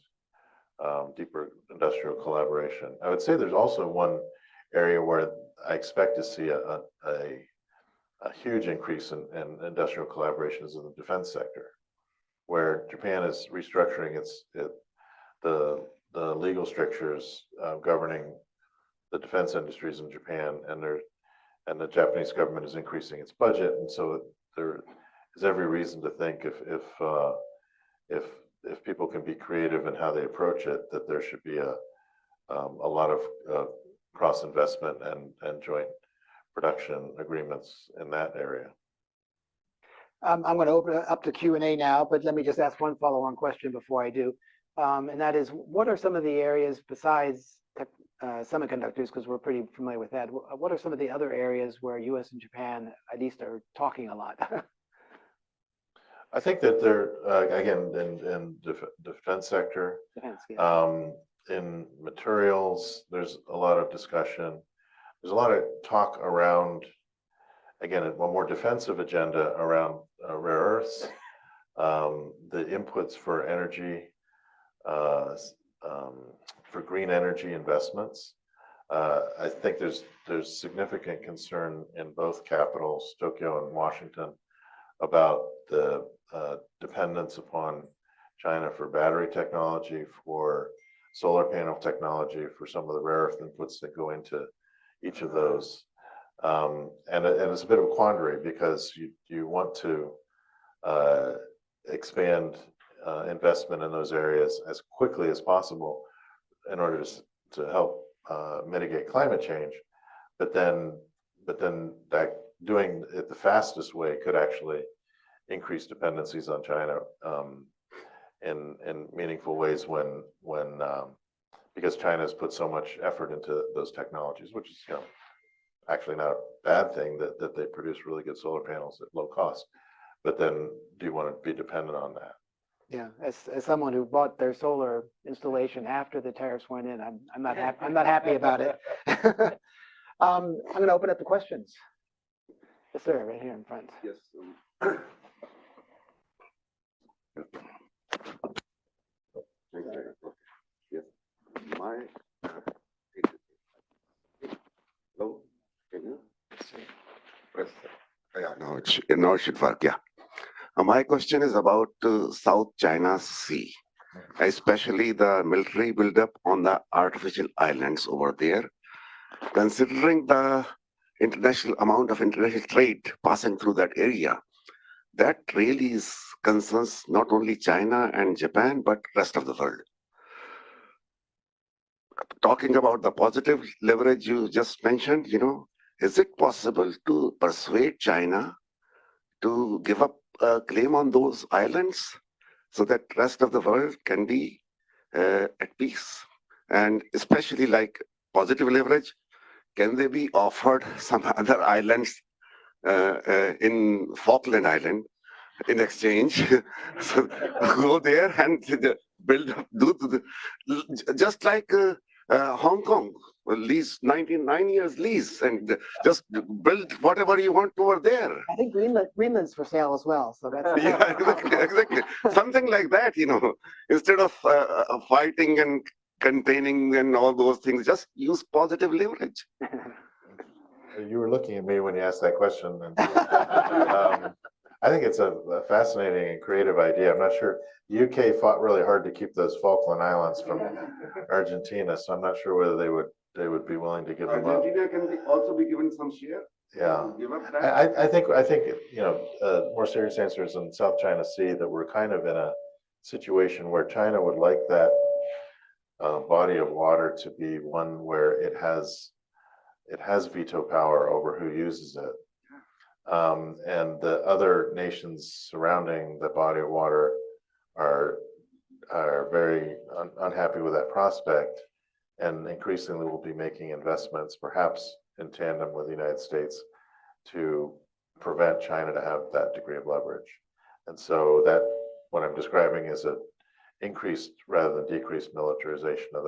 deeper industrial collaboration. I would say there's also one area where I expect to see a huge increase in industrial collaboration is in the defense sector, where Japan is restructuring the legal strictures governing the defense industries in Japan, and the Japanese government is increasing its budget, and so there is every reason to think if people can be creative in how they approach it, that there should be a lot of cross investment and joint production agreements in that area. I'm going to open it up to Q&A now, but let me just ask one follow-on question before I do. And that is, what are some of the areas besides semiconductors, because we're pretty familiar with that, what are some of the other areas where US and Japan at least are talking a lot? I think that they're, again, in defense sector, in materials, there's a lot of discussion. There's a lot of talk around, again, a more defensive agenda around rare earths, the inputs for energy, for green energy investments. I think there's significant concern in both capitals, Tokyo and Washington, about the dependence upon China for battery technology, for solar panel technology, for some of the rare earth inputs that go into each of those. And it's a bit of a quandary, because you want to expand investment in those areas as quickly as possible in order to help mitigate climate change, but then that doing it the fastest way could actually increase dependencies on China in meaningful ways because China has put so much effort into those technologies, which is actually not a bad thing that they produce really good solar panels at low cost. But then, do you want to be dependent on that? Yeah, as someone who bought their solar installation after the tariffs went in, I'm not happy. I'm not happy about it. I'm going to open up the questions. Yes, sir, right here in front. Yes. Yes. Hello. Can you press? Yeah. Now it should work. Yeah. My question is about South China Sea, especially the military buildup on the artificial islands over there. Considering the amount of international trade passing through that area, that really concerns not only China and Japan, but rest of the world. Talking about the positive leverage you just mentioned, is it possible to persuade China to give up a claim on those islands so that rest of the world can be at peace? And especially like positive leverage, can they be offered some other islands in Falkland Island in exchange? So go there and build up, just like Hong Kong, lease 99 years lease, and just build whatever you want over there. I think Greenland's for sale as well. So that's yeah, exactly. Something like that, instead of fighting and containing and all those things, just use positive leverage. You were looking at me when you asked that question. And, I think it's a fascinating and creative idea. I'm not sure. The UK fought really hard to keep those Falkland Islands from Argentina, so I'm not sure whether they would be willing to give them up. Argentina can also be given some share. Yeah, Give up that. I think more serious answer is in South China Sea that we're kind of in a situation where China would like that body of water to be one where it has veto power over who uses it. And the other nations surrounding the body of water are very unhappy with that prospect, and increasingly will be making investments, perhaps in tandem with the United States, to prevent China to have that degree of leverage. And so that what I'm describing is an increased rather than decreased militarization of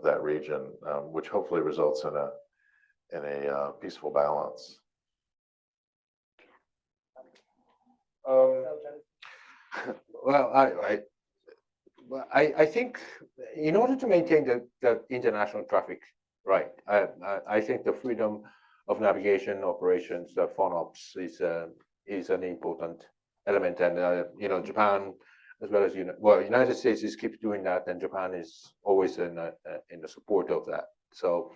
that region, which hopefully results in a peaceful balance. Well, I think in order to maintain the international traffic, right, I think the freedom of navigation operations, the FONOPS, is an important element, and Japan, as well as United States keeps doing that, and Japan is always in the support of that. So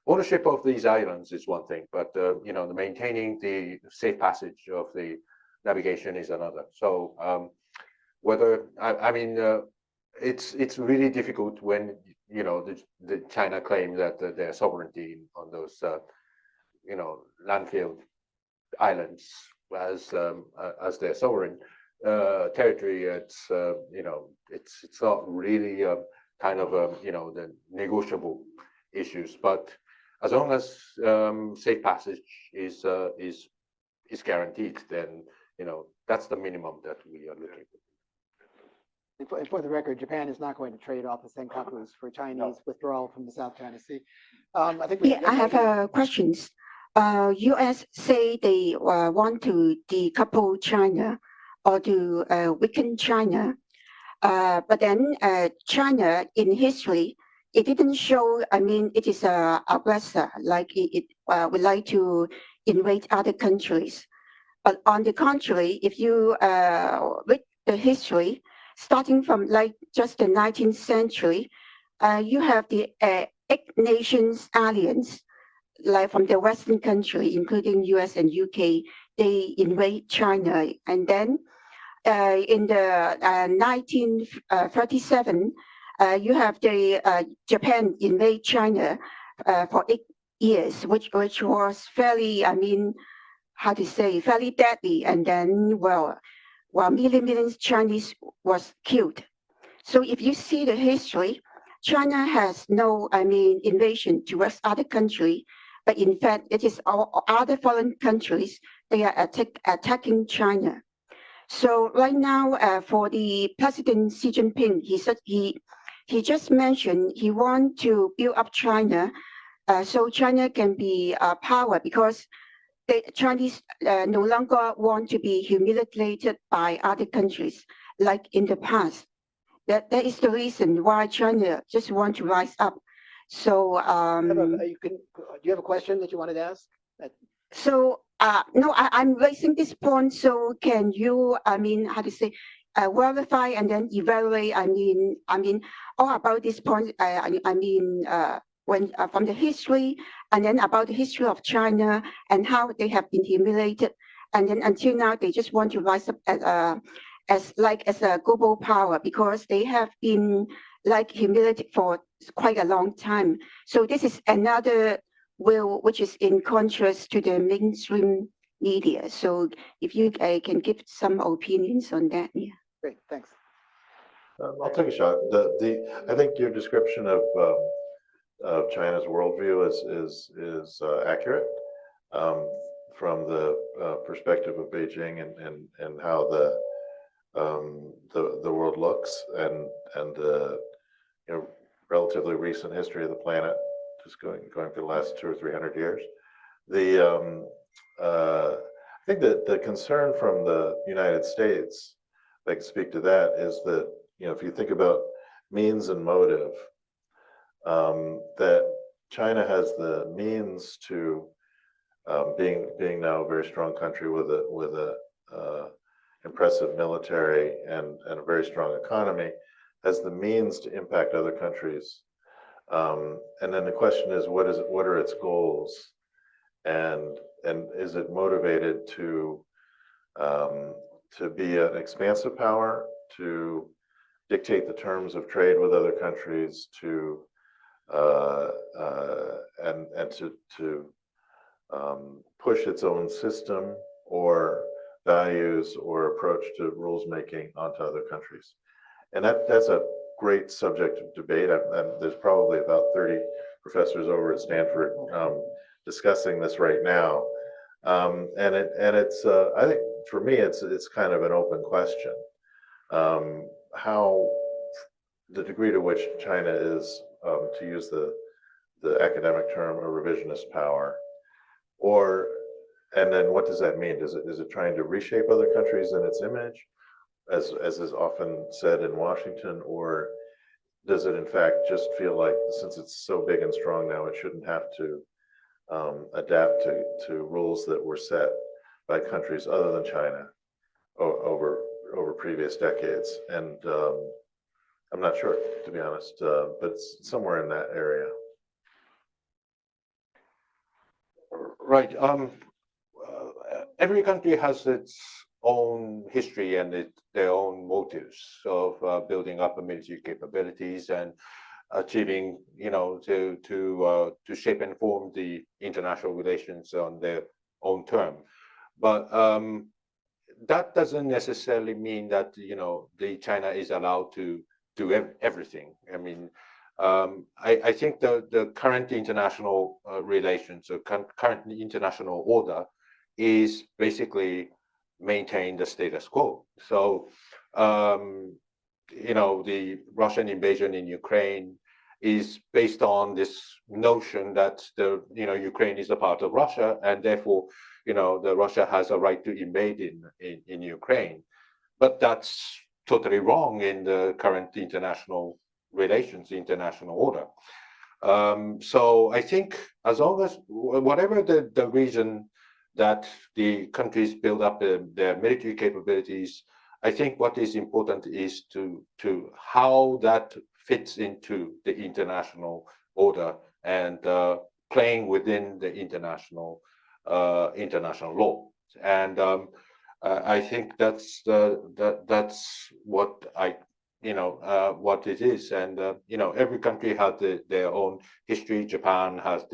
ownership of these islands is one thing, but the maintaining the safe passage of the navigation is another. So whether it's really difficult when the China claim that their sovereignty on those landfill islands as their sovereign territory. It's not really kind of the negotiable issues, but as long as safe passage is guaranteed, then that's the minimum that we are looking for. And for the record, Japan is not going to trade off the senkakus for Chinese withdrawal from the South China Sea. I think I have questions. U.S. say they want to decouple China or to weaken China, but then China in history, it didn't show. I mean, it is an aggressor, like it would like to invade other countries. But on the contrary, if you read the history, starting from like just the 19th century, you have the 8 nations alliance, like from the Western country, including US and UK, they invade China. And then in the 1937, you have the Japan invade China for 8 years, which was fairly, I mean, how to say, fairly deadly. And then, well, millions Chinese was killed. So if you see the history, China has no, I mean, invasion towards other country, but in fact, it is all other foreign countries, they are attacking China. So right now, for the President Xi Jinping, he said he just mentioned he wants to build up China, so China can be a power, because the Chinese no longer want to be humiliated by other countries like in the past. That is the reason why China just want to rise up. So do you have a question that you wanted to ask? So no, I'm raising this point. So can you, I mean, how to say, verify and then evaluate? I mean, all about this point. When from the history, and then about the history of China and how they have been humiliated, and then until now they just want to rise up as a global power, because they have been like humiliated for quite a long time. So this is another will which is in contrast to the mainstream media. So if you can give some opinions on that, yeah. Great, thanks. I'll take a shot. I think your description of China's worldview is accurate from the perspective of Beijing and how the world looks, and the relatively recent history of the planet, just going for the last 200 or 300 years. I think that the concern from the United States, if I can speak to that, is that if you think about means and motive, that China has the means to being now a very strong country with a impressive military and a very strong economy, has the means to impact other countries. And then the question is, what are its goals, and is it motivated to be an expansive power, to dictate the terms of trade with other countries, to and to push its own system or values or approach to rules making onto other countries? And that's a great subject of debate. And there's probably about 30 professors over at Stanford discussing this right now. And it's I think for me it's kind of an open question. How the degree to which China is, to use the academic term, a revisionist power, or and then what does that mean? Is it trying to reshape other countries in its image, as is often said in Washington, or does it in fact just feel like, since it's so big and strong now, it shouldn't have to adapt to rules that were set by countries other than China over previous decades? And I'm not sure, to be honest, but it's somewhere in that area. Right. Every country has its own history and their own motives of building up military capabilities and achieving, to shape and form the international relations on their own term. But that doesn't necessarily mean that, the China is allowed to do everything. I mean, I think the current international relations, or current international order, is basically maintain the status quo. So, the Russian invasion in Ukraine is based on this notion that Ukraine is a part of Russia, and therefore, the Russia has a right to invade in Ukraine. But that's totally wrong in the current international relations, international order. So I think as long as, whatever the reason that the countries build up their military capabilities, I think what is important is to how that fits into the international order and playing within the international law. And I think that's what what it is. And every country has their own history. Japan has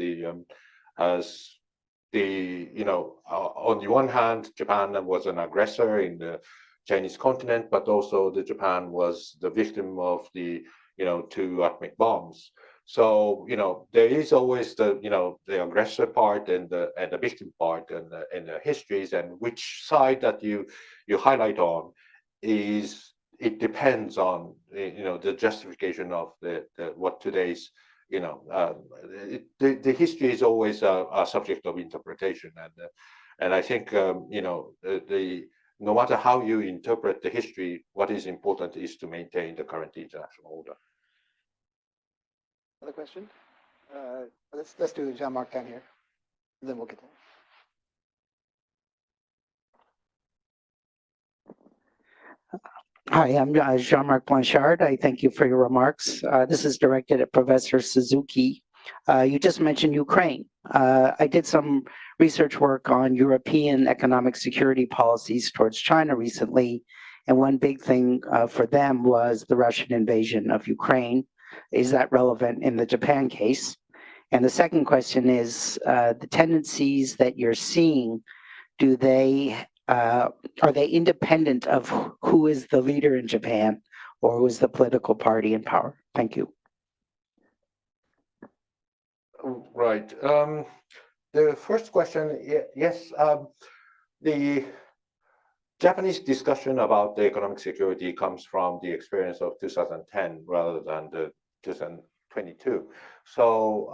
on the one hand, Japan was an aggressor in the Chinese continent, but also Japan was the victim of the two atomic bombs. So there is always the aggressor part and the victim part and the histories, and which side that you highlight on it depends on the justification of what today's the history is always a subject of interpretation, and I think no matter how you interpret the history, what is important is to maintain the current international order. Another question? Let's do Jean-Marc down here, and then we'll get there. Hi, I'm Jean-Marc Blanchard. I thank you for your remarks. This is directed at Professor Suzuki. You just mentioned Ukraine. I did some research work on European economic security policies towards China recently, and one big thing for them was the Russian invasion of Ukraine. Is that relevant in the Japan case? And the second question is, the tendencies that you're seeing, are they independent of who is the leader in Japan or who is the political party in power? Thank you. Right. The first question, yes, the Japanese discussion about the economic security comes from the experience of 2010 rather than the 2022. So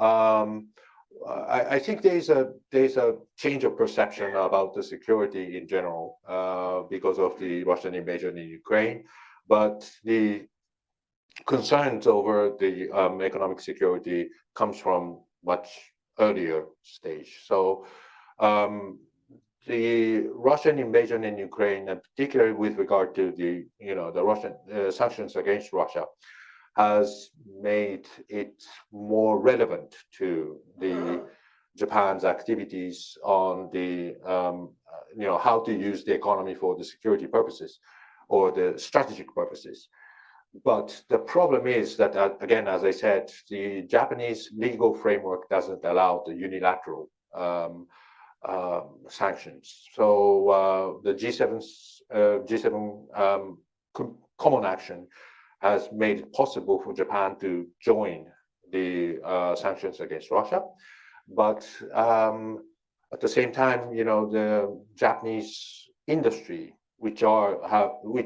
I think there's a change of perception about the security in general because of the Russian invasion in Ukraine, but the concerns over the economic security comes from much earlier stage. So The Russian invasion in Ukraine, and particularly with regard to the Russian sanctions against Russia, has made it more relevant to the Japan's activities on the how to use the economy for the security purposes or the strategic purposes. But the problem is that, again, as I said, the Japanese legal framework doesn't allow the unilateral sanctions. So the G7 common action has made it possible for Japan to join the sanctions against Russia, but at the same time, the Japanese industry, which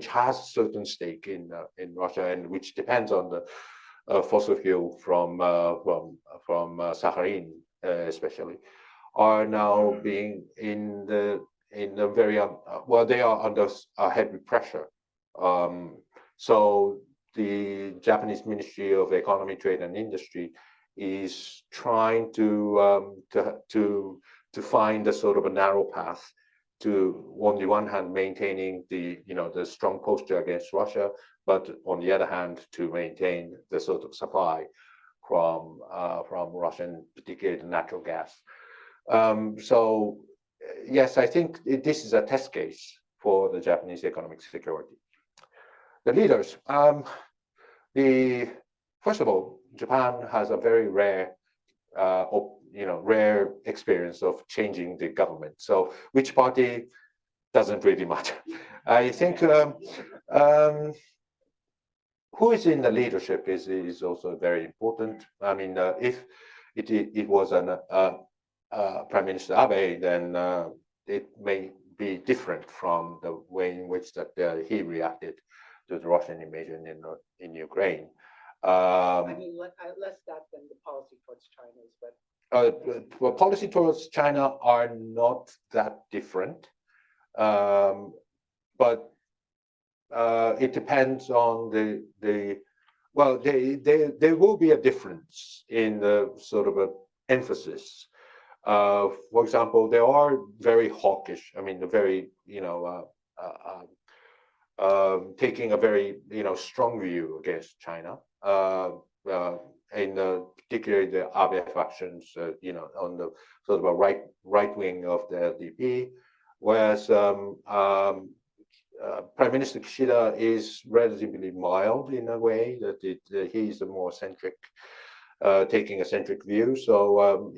has certain stake in Russia and which depends on the fossil fuel from Sakhalin, especially, are now being in the very they are under a heavy pressure. So the Japanese Ministry of Economy, Trade and Industry is trying to find a sort of a narrow path to, on the one hand, maintaining the strong posture against Russia, but on the other hand, to maintain the sort of supply from Russian, particularly the natural gas. So yes, I think this is a test case for the Japanese economic security. The leaders, first of all, Japan has a very rare experience of changing the government. So which party doesn't really matter. I think who is in the leadership is also very important. I mean, if it was Prime Minister Abe, then it may be different from the way in which that he reacted to the Russian invasion in Ukraine. I mean, less that than the policy towards China is, but well, policy towards China are not that different, but it depends on well, there will be a difference in the sort of emphasis. For example, they are very hawkish. I mean, they're very, taking a very, strong view against China. In particularly the Abe factions, on the sort of a right wing of the LDP, whereas Prime Minister Kishida is relatively mild in a way that he's a more centric, taking a centric view. So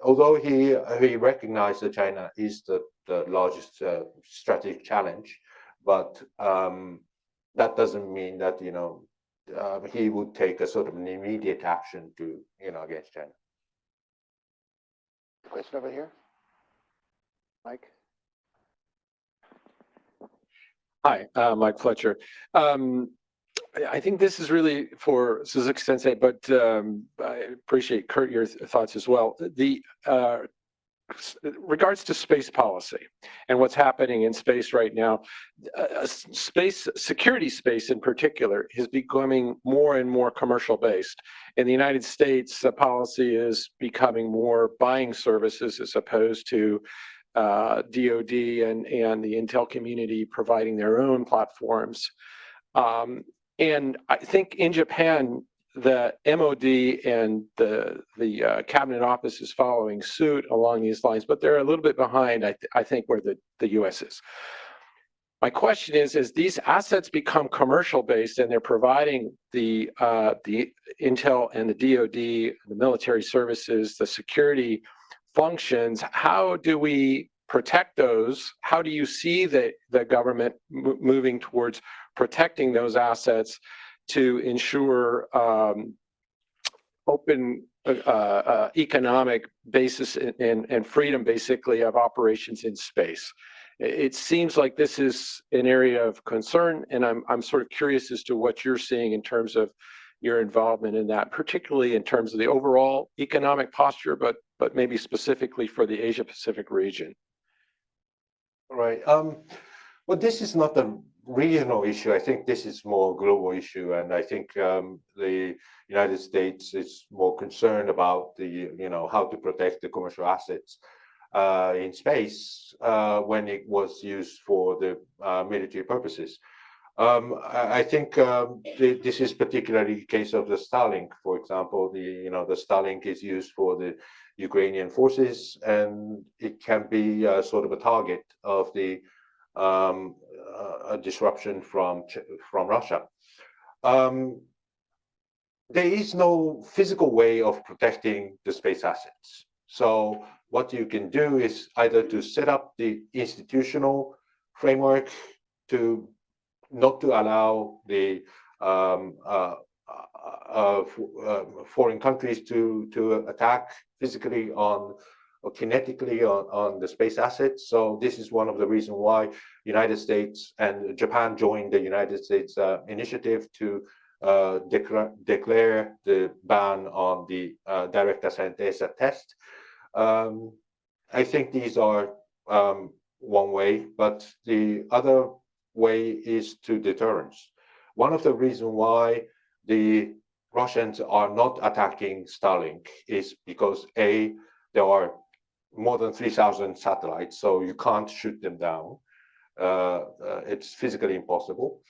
although he recognized that China is the largest strategic challenge, but that doesn't mean that he would take a sort of an immediate action to against China. Question over here, Mike. Hi, Mike Fletcher. I think this is really for Suzuki Sensei, but I appreciate, Kurt, your thoughts as well. The regards to space policy and what's happening in space right now, security space in particular is becoming more and more commercial based. In the United States, the policy is becoming more buying services as opposed to DoD and the intel community providing their own platforms. And I think in Japan, the MOD and the Cabinet Office is following suit along these lines, but they're a little bit behind, I think, where the U.S. is. My question is, as these assets become commercial based and they're providing the intel and the DoD, the military services, the security functions, how do we protect those? How do you see the government moving towards protecting those assets to ensure open economic basis and freedom, basically, of operations in space? It seems like this is an area of concern, and I'm sort of curious as to what you're seeing in terms of your involvement in that, particularly in terms of the overall economic posture, but maybe specifically for the Asia-Pacific region. Right. Well, this is not a regional issue. I think this is more a global issue, and I think the United States is more concerned about how to protect the commercial assets in space when it was used for the military purposes. I think this is particularly the case of the Starlink, for example. The Starlink is used for the Ukrainian forces, and it can be sort of a target of the a disruption from Russia. There is no physical way of protecting the space assets. So what you can do is either to set up the institutional framework to not to allow the foreign countries to attack physically or kinetically on the space assets. So this is one of the reasons why United States and Japan joined the United States initiative to declare the ban on the direct ascent ASAT test. I think these are one way, but the other way is to deterrence. One of the reasons why the Russians are not attacking Starlink is because there are more than 3,000 satellites, so you can't shoot them down. It's physically impossible.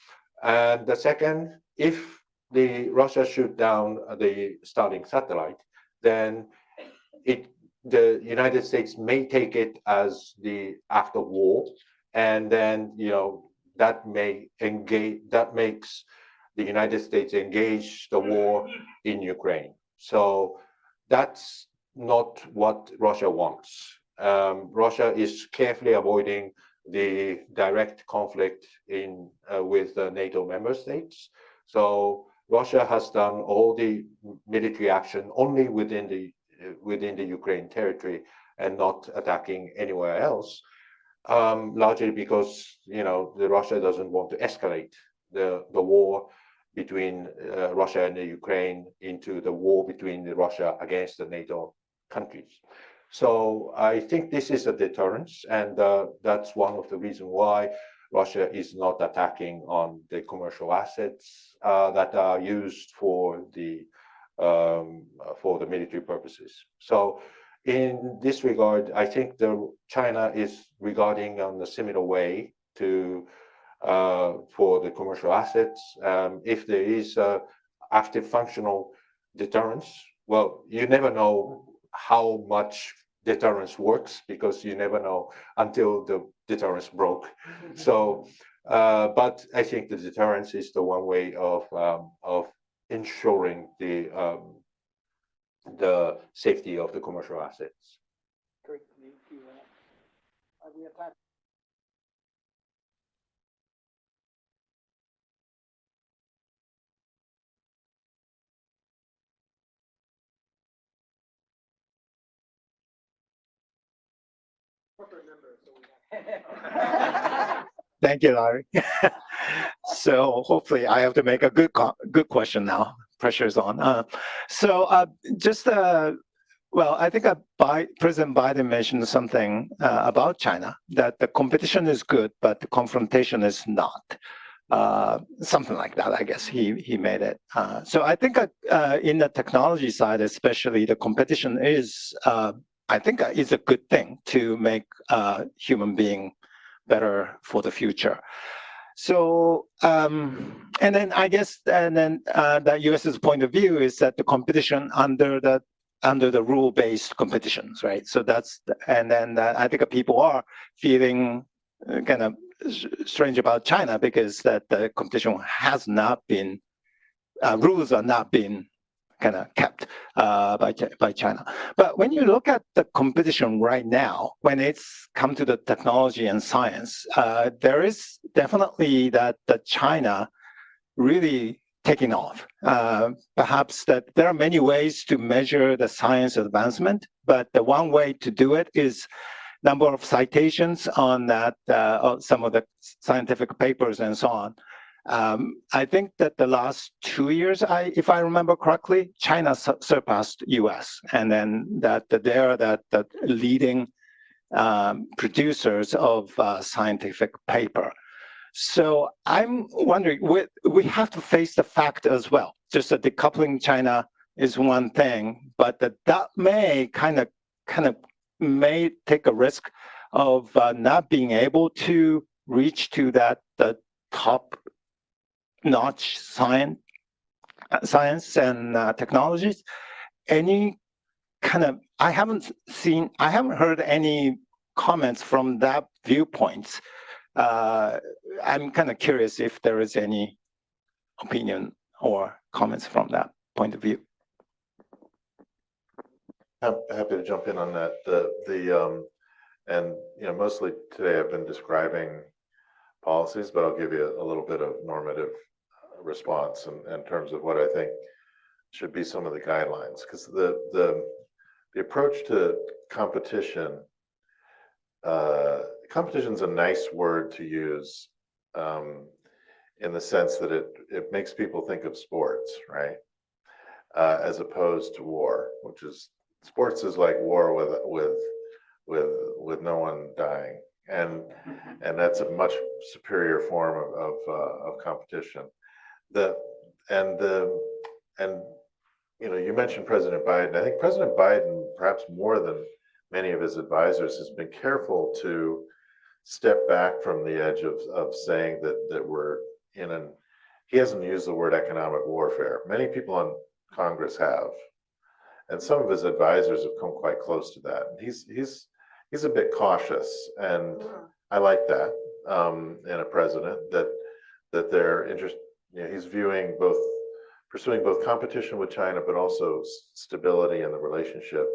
And the second, if Russia shoot down the Starlink satellite, then the United States may take it as the act of war, and then that makes the United States engage the war in Ukraine. So that's not what Russia wants. Russia is carefully avoiding the direct conflict with the NATO member states. So Russia has done all the military action only within the Ukraine territory and not attacking anywhere else, largely because the Russia doesn't want to escalate the war between Russia and the Ukraine into the war between Russia against the NATO countries. So I think this is a deterrence, and that's one of the reasons why Russia is not attacking on the commercial assets that are used for the military purposes. So in this regard, I think China is regarding on a similar way for the commercial assets. If there is active functional deterrence, well, you never know how much deterrence works because you never know until the deterrence broke. So, but I think the deterrence is the one way of ensuring the safety of the commercial assets. Great. We have time. Thank you, Larry. So hopefully I have to make a good question now. Pressure is on. Well, I think President Biden mentioned something about China, that the competition is good, but the confrontation is not. Something like that, I guess he made it. So I think in the technology side, especially, the competition is, I think, is a good thing to make human being better for the future. So, and then I guess, the U.S.'s point of view is that the competition under the rule-based competitions, right? So and then I think people are feeling kind of strange about China because that the competition has not been, rules are not being kind of kept by China. But when you look at the competition right now, when it's come to the technology and science, there is definitely that China really taking off. Perhaps that there are many ways to measure the science advancement, but the one way to do it is number of citations on that, some of the scientific papers and so on. I think that the last 2 years, if I remember correctly, China surpassed US, and then that they're the leading producers of scientific paper. So I'm wondering, we have to face the fact as well. Just that decoupling China is one thing, but that may kind of may take a risk of not being able to reach to that the top-notch science and technologies. Any kind of, I haven't heard any comments from that viewpoint. I'm kind of curious if there is any opinion or comments from that point of view. I'm happy to jump in on that. And mostly today I've been describing policies, but I'll give you a little bit of normative response in terms of what I think should be some of the guidelines. Because the approach to competition, competition's a nice word to use in the sense that it makes people think of sports, right? As opposed to war, which is, sports is like war with no one dying, and that's a much superior form of competition. You mentioned President Biden. I think President Biden, perhaps more than many of his advisors, has been careful to step back from the edge of saying that we're in an. He hasn't used the word economic warfare. Many people on Congress have, and some of his advisors have come quite close to that. He's a bit cautious, and I like that in a president that they're interested. He's pursuing both competition with China, but also stability in the relationship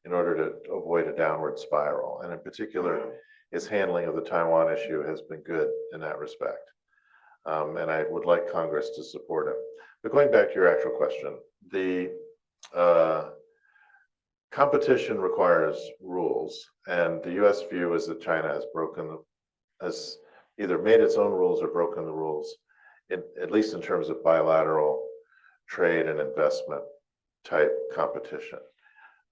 in order to avoid a downward spiral. And in particular, his handling of the Taiwan issue has been good in that respect. And I would like Congress to support him. But going back to your actual question, the competition requires rules, and the U.S. view is that China has either made its own rules or broken the rules, at least in terms of bilateral trade and investment type competition.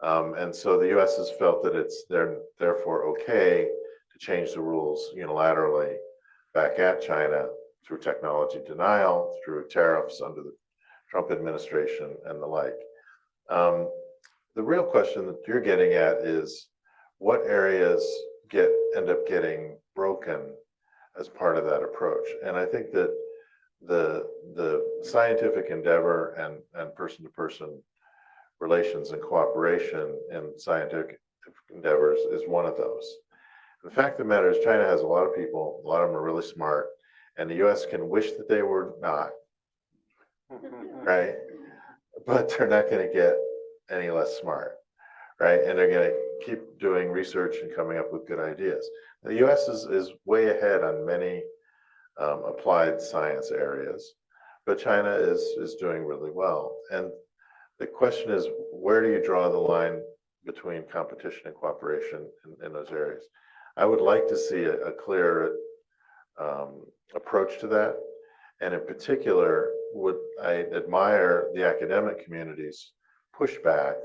And so the U.S. has felt that it's therefore okay to change the rules unilaterally back at China through technology denial, through tariffs under the Trump administration and the like. The real question that you're getting at is what areas end up getting broken as part of that approach. And I think that the scientific endeavor and person-to-person relations and cooperation in scientific endeavors is one of those. The fact of the matter is China has a lot of people, a lot of them are really smart, and the US can wish that they were not, right? But they're not going to get any less smart, right? And they're going to keep doing research and coming up with good ideas. The US is way ahead on many applied science areas, but China is doing really well. And the question is, where do you draw the line between competition and cooperation in those areas? I would like to see a clear approach to that. And in particular, I admire the academic community's pushback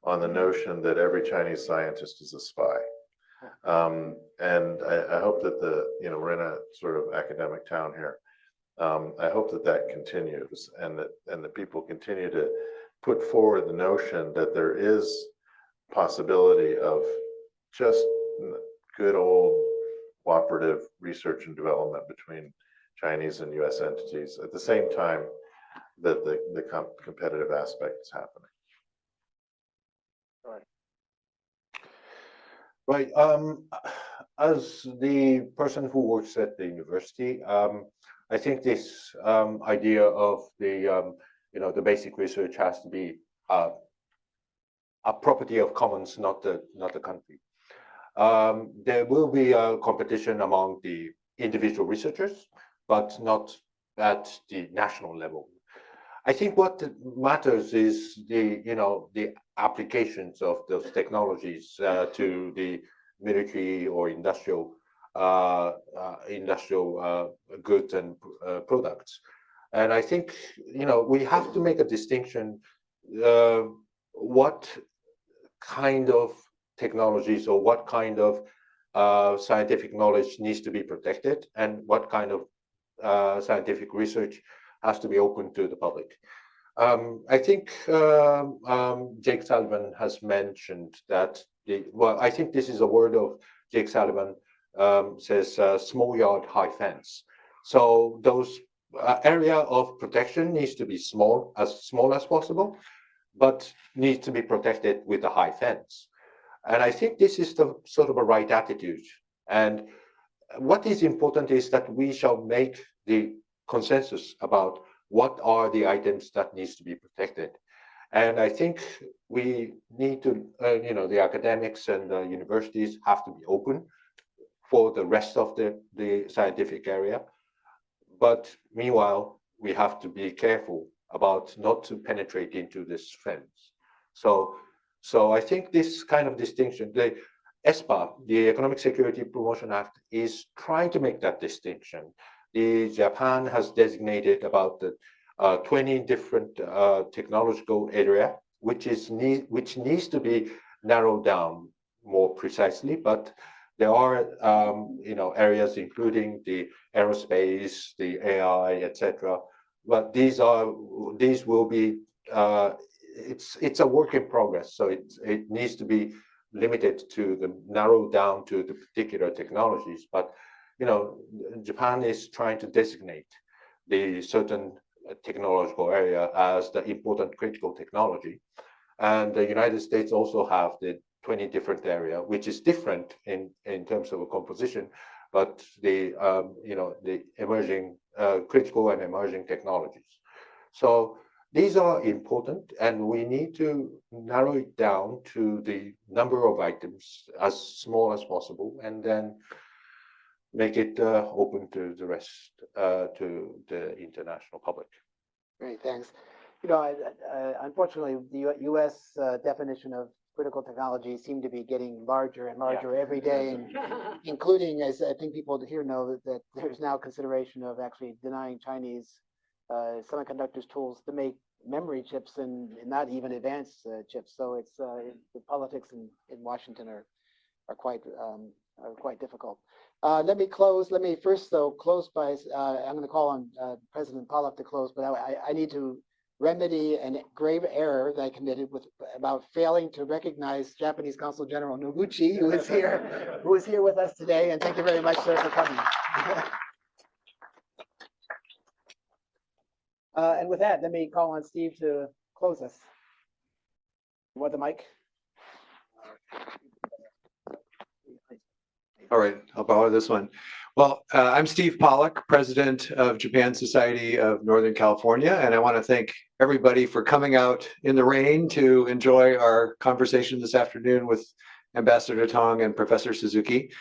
on the notion that every Chinese scientist is a spy. And I hope that we're in a sort of academic town here. I hope that continues, and that people continue to put forward the notion that there is possibility of just good old cooperative research and development between Chinese and US entities at the same time that the competitive aspect is happening. Right. As the person who works at the university, I think this idea of the basic research has to be a property of commons, not the country. There will be a competition among the individual researchers, but not at the national level. I think what matters is the applications of those technologies to the military or industrial goods and products. And I think we have to make a distinction what kind of technologies or what kind of scientific knowledge needs to be protected, and what kind of scientific research has to be open to the public. I think Jake Sullivan has mentioned that well, I think this is a word of Jake Sullivan, says small yard, high fence. So those area of protection needs to be small as possible, but needs to be protected with a high fence. And I think this is the sort of a right attitude. And what is important is that we shall make the consensus about what are the items that needs to be protected. And I think we need to, the academics and the universities have to be open for the rest of the scientific area. But meanwhile, we have to be careful about not to penetrate into this fence. So I think this kind of distinction, the ESPA, the Economic Security Promotion Act, is trying to make that distinction. Japan has designated about the 20 different technological area, which needs to be narrowed down more precisely. But there are areas including the aerospace, the AI, etc. But these will be it's a work in progress. So it needs to be limited to narrowed down to the particular technologies. But Japan is trying to designate the certain technological area as the important critical technology, and the United States also have the 20 different area, which is different in terms of a composition, but the emerging critical and emerging technologies. So these are important, and we need to narrow it down to the number of items as small as possible, and then make it open to the rest, to the international public. Great, thanks. Unfortunately, the U.S. Definition of critical technology seem to be getting larger and larger every day, and including, as I think people here know, that there's now consideration of actually denying Chinese semiconductors tools to make memory chips and not even advanced chips. So it's the politics in Washington are quite difficult. Let me first though close by I'm going to call on President Pollock to close, but I need to remedy a grave error that I committed about failing to recognize Japanese Consul General Noguchi, who is here with us today. And thank you very much, sir, for coming. And with that, let me call on Steve to close us. You want the mic? All right, I'll borrow this one. Well, I'm Steve Pollock, president of Japan Society of Northern California, and I want to thank everybody for coming out in the rain to enjoy our conversation this afternoon with Ambassador Tong and Professor Suzuki.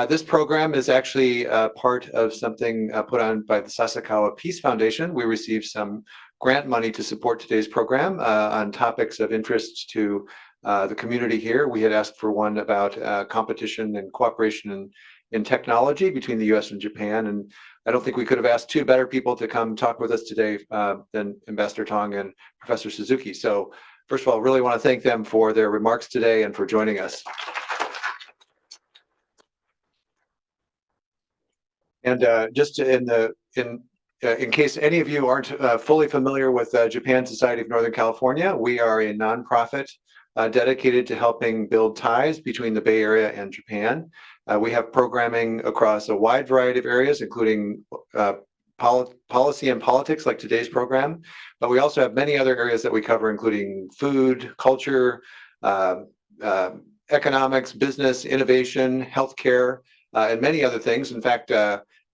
This program is actually part of something put on by the Sasakawa Peace Foundation. We received some grant money to support today's program on topics of interest to the community here. We had asked for one about competition and cooperation in technology between the US and Japan. And I don't think we could have asked two better people to come talk with us today than Ambassador Tong and Professor Suzuki. So first of all, I really want to thank them for their remarks today and for joining us. And just in case any of you aren't fully familiar with Japan Society of Northern California, we are a nonprofit dedicated to helping build ties between the Bay Area and Japan. We have programming across a wide variety of areas, including policy and politics, like today's program. But we also have many other areas that we cover, including food, culture, economics, business, innovation, healthcare, and many other things. In fact,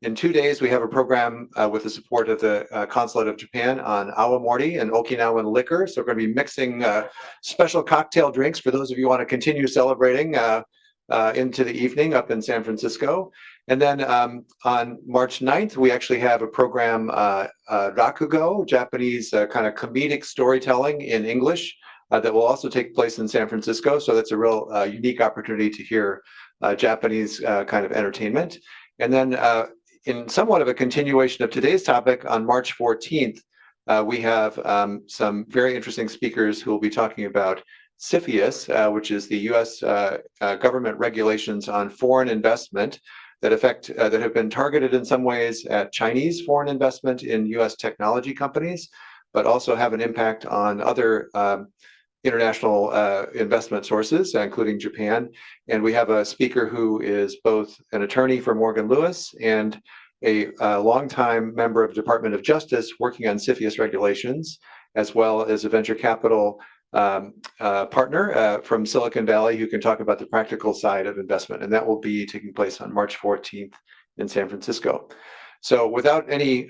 in 2 days, we have a program with the support of the Consulate of Japan on awamori and Okinawan liquor. So we're going to be mixing special cocktail drinks for those of you who want to continue celebrating into the evening up in San Francisco. And then on March 9th, we actually have a program, rakugo, Japanese kind of comedic storytelling in English, that will also take place in San Francisco. So that's a real unique opportunity to hear Japanese kind of entertainment. And then in somewhat of a continuation of today's topic, on March 14th, we have some very interesting speakers who will be talking about CFIUS, which is the U.S. Government regulations on foreign investment that have been targeted in some ways at Chinese foreign investment in U.S. technology companies, but also have an impact on other international investment sources, including Japan. And we have a speaker who is both an attorney for Morgan Lewis and a longtime member of the Department of Justice working on CFIUS regulations, as well as a venture capital partner from Silicon Valley who can talk about the practical side of investment. And that will be taking place on March 14th in San Francisco. So without any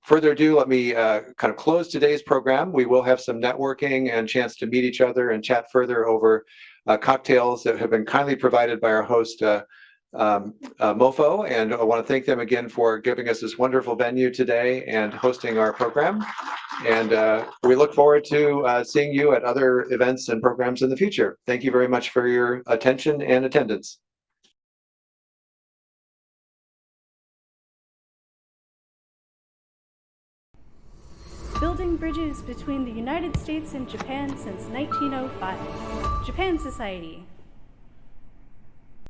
further ado, let me kind of close today's program. We will have some networking and chance to meet each other and chat further over cocktails that have been kindly provided by our host, Mofo, and I want to thank them again for giving us this wonderful venue today and hosting our program. And we look forward to seeing you at other events and programs in the future. Thank you very much for your attention and attendance. Building bridges between the United States and Japan since 1905. Japan Society.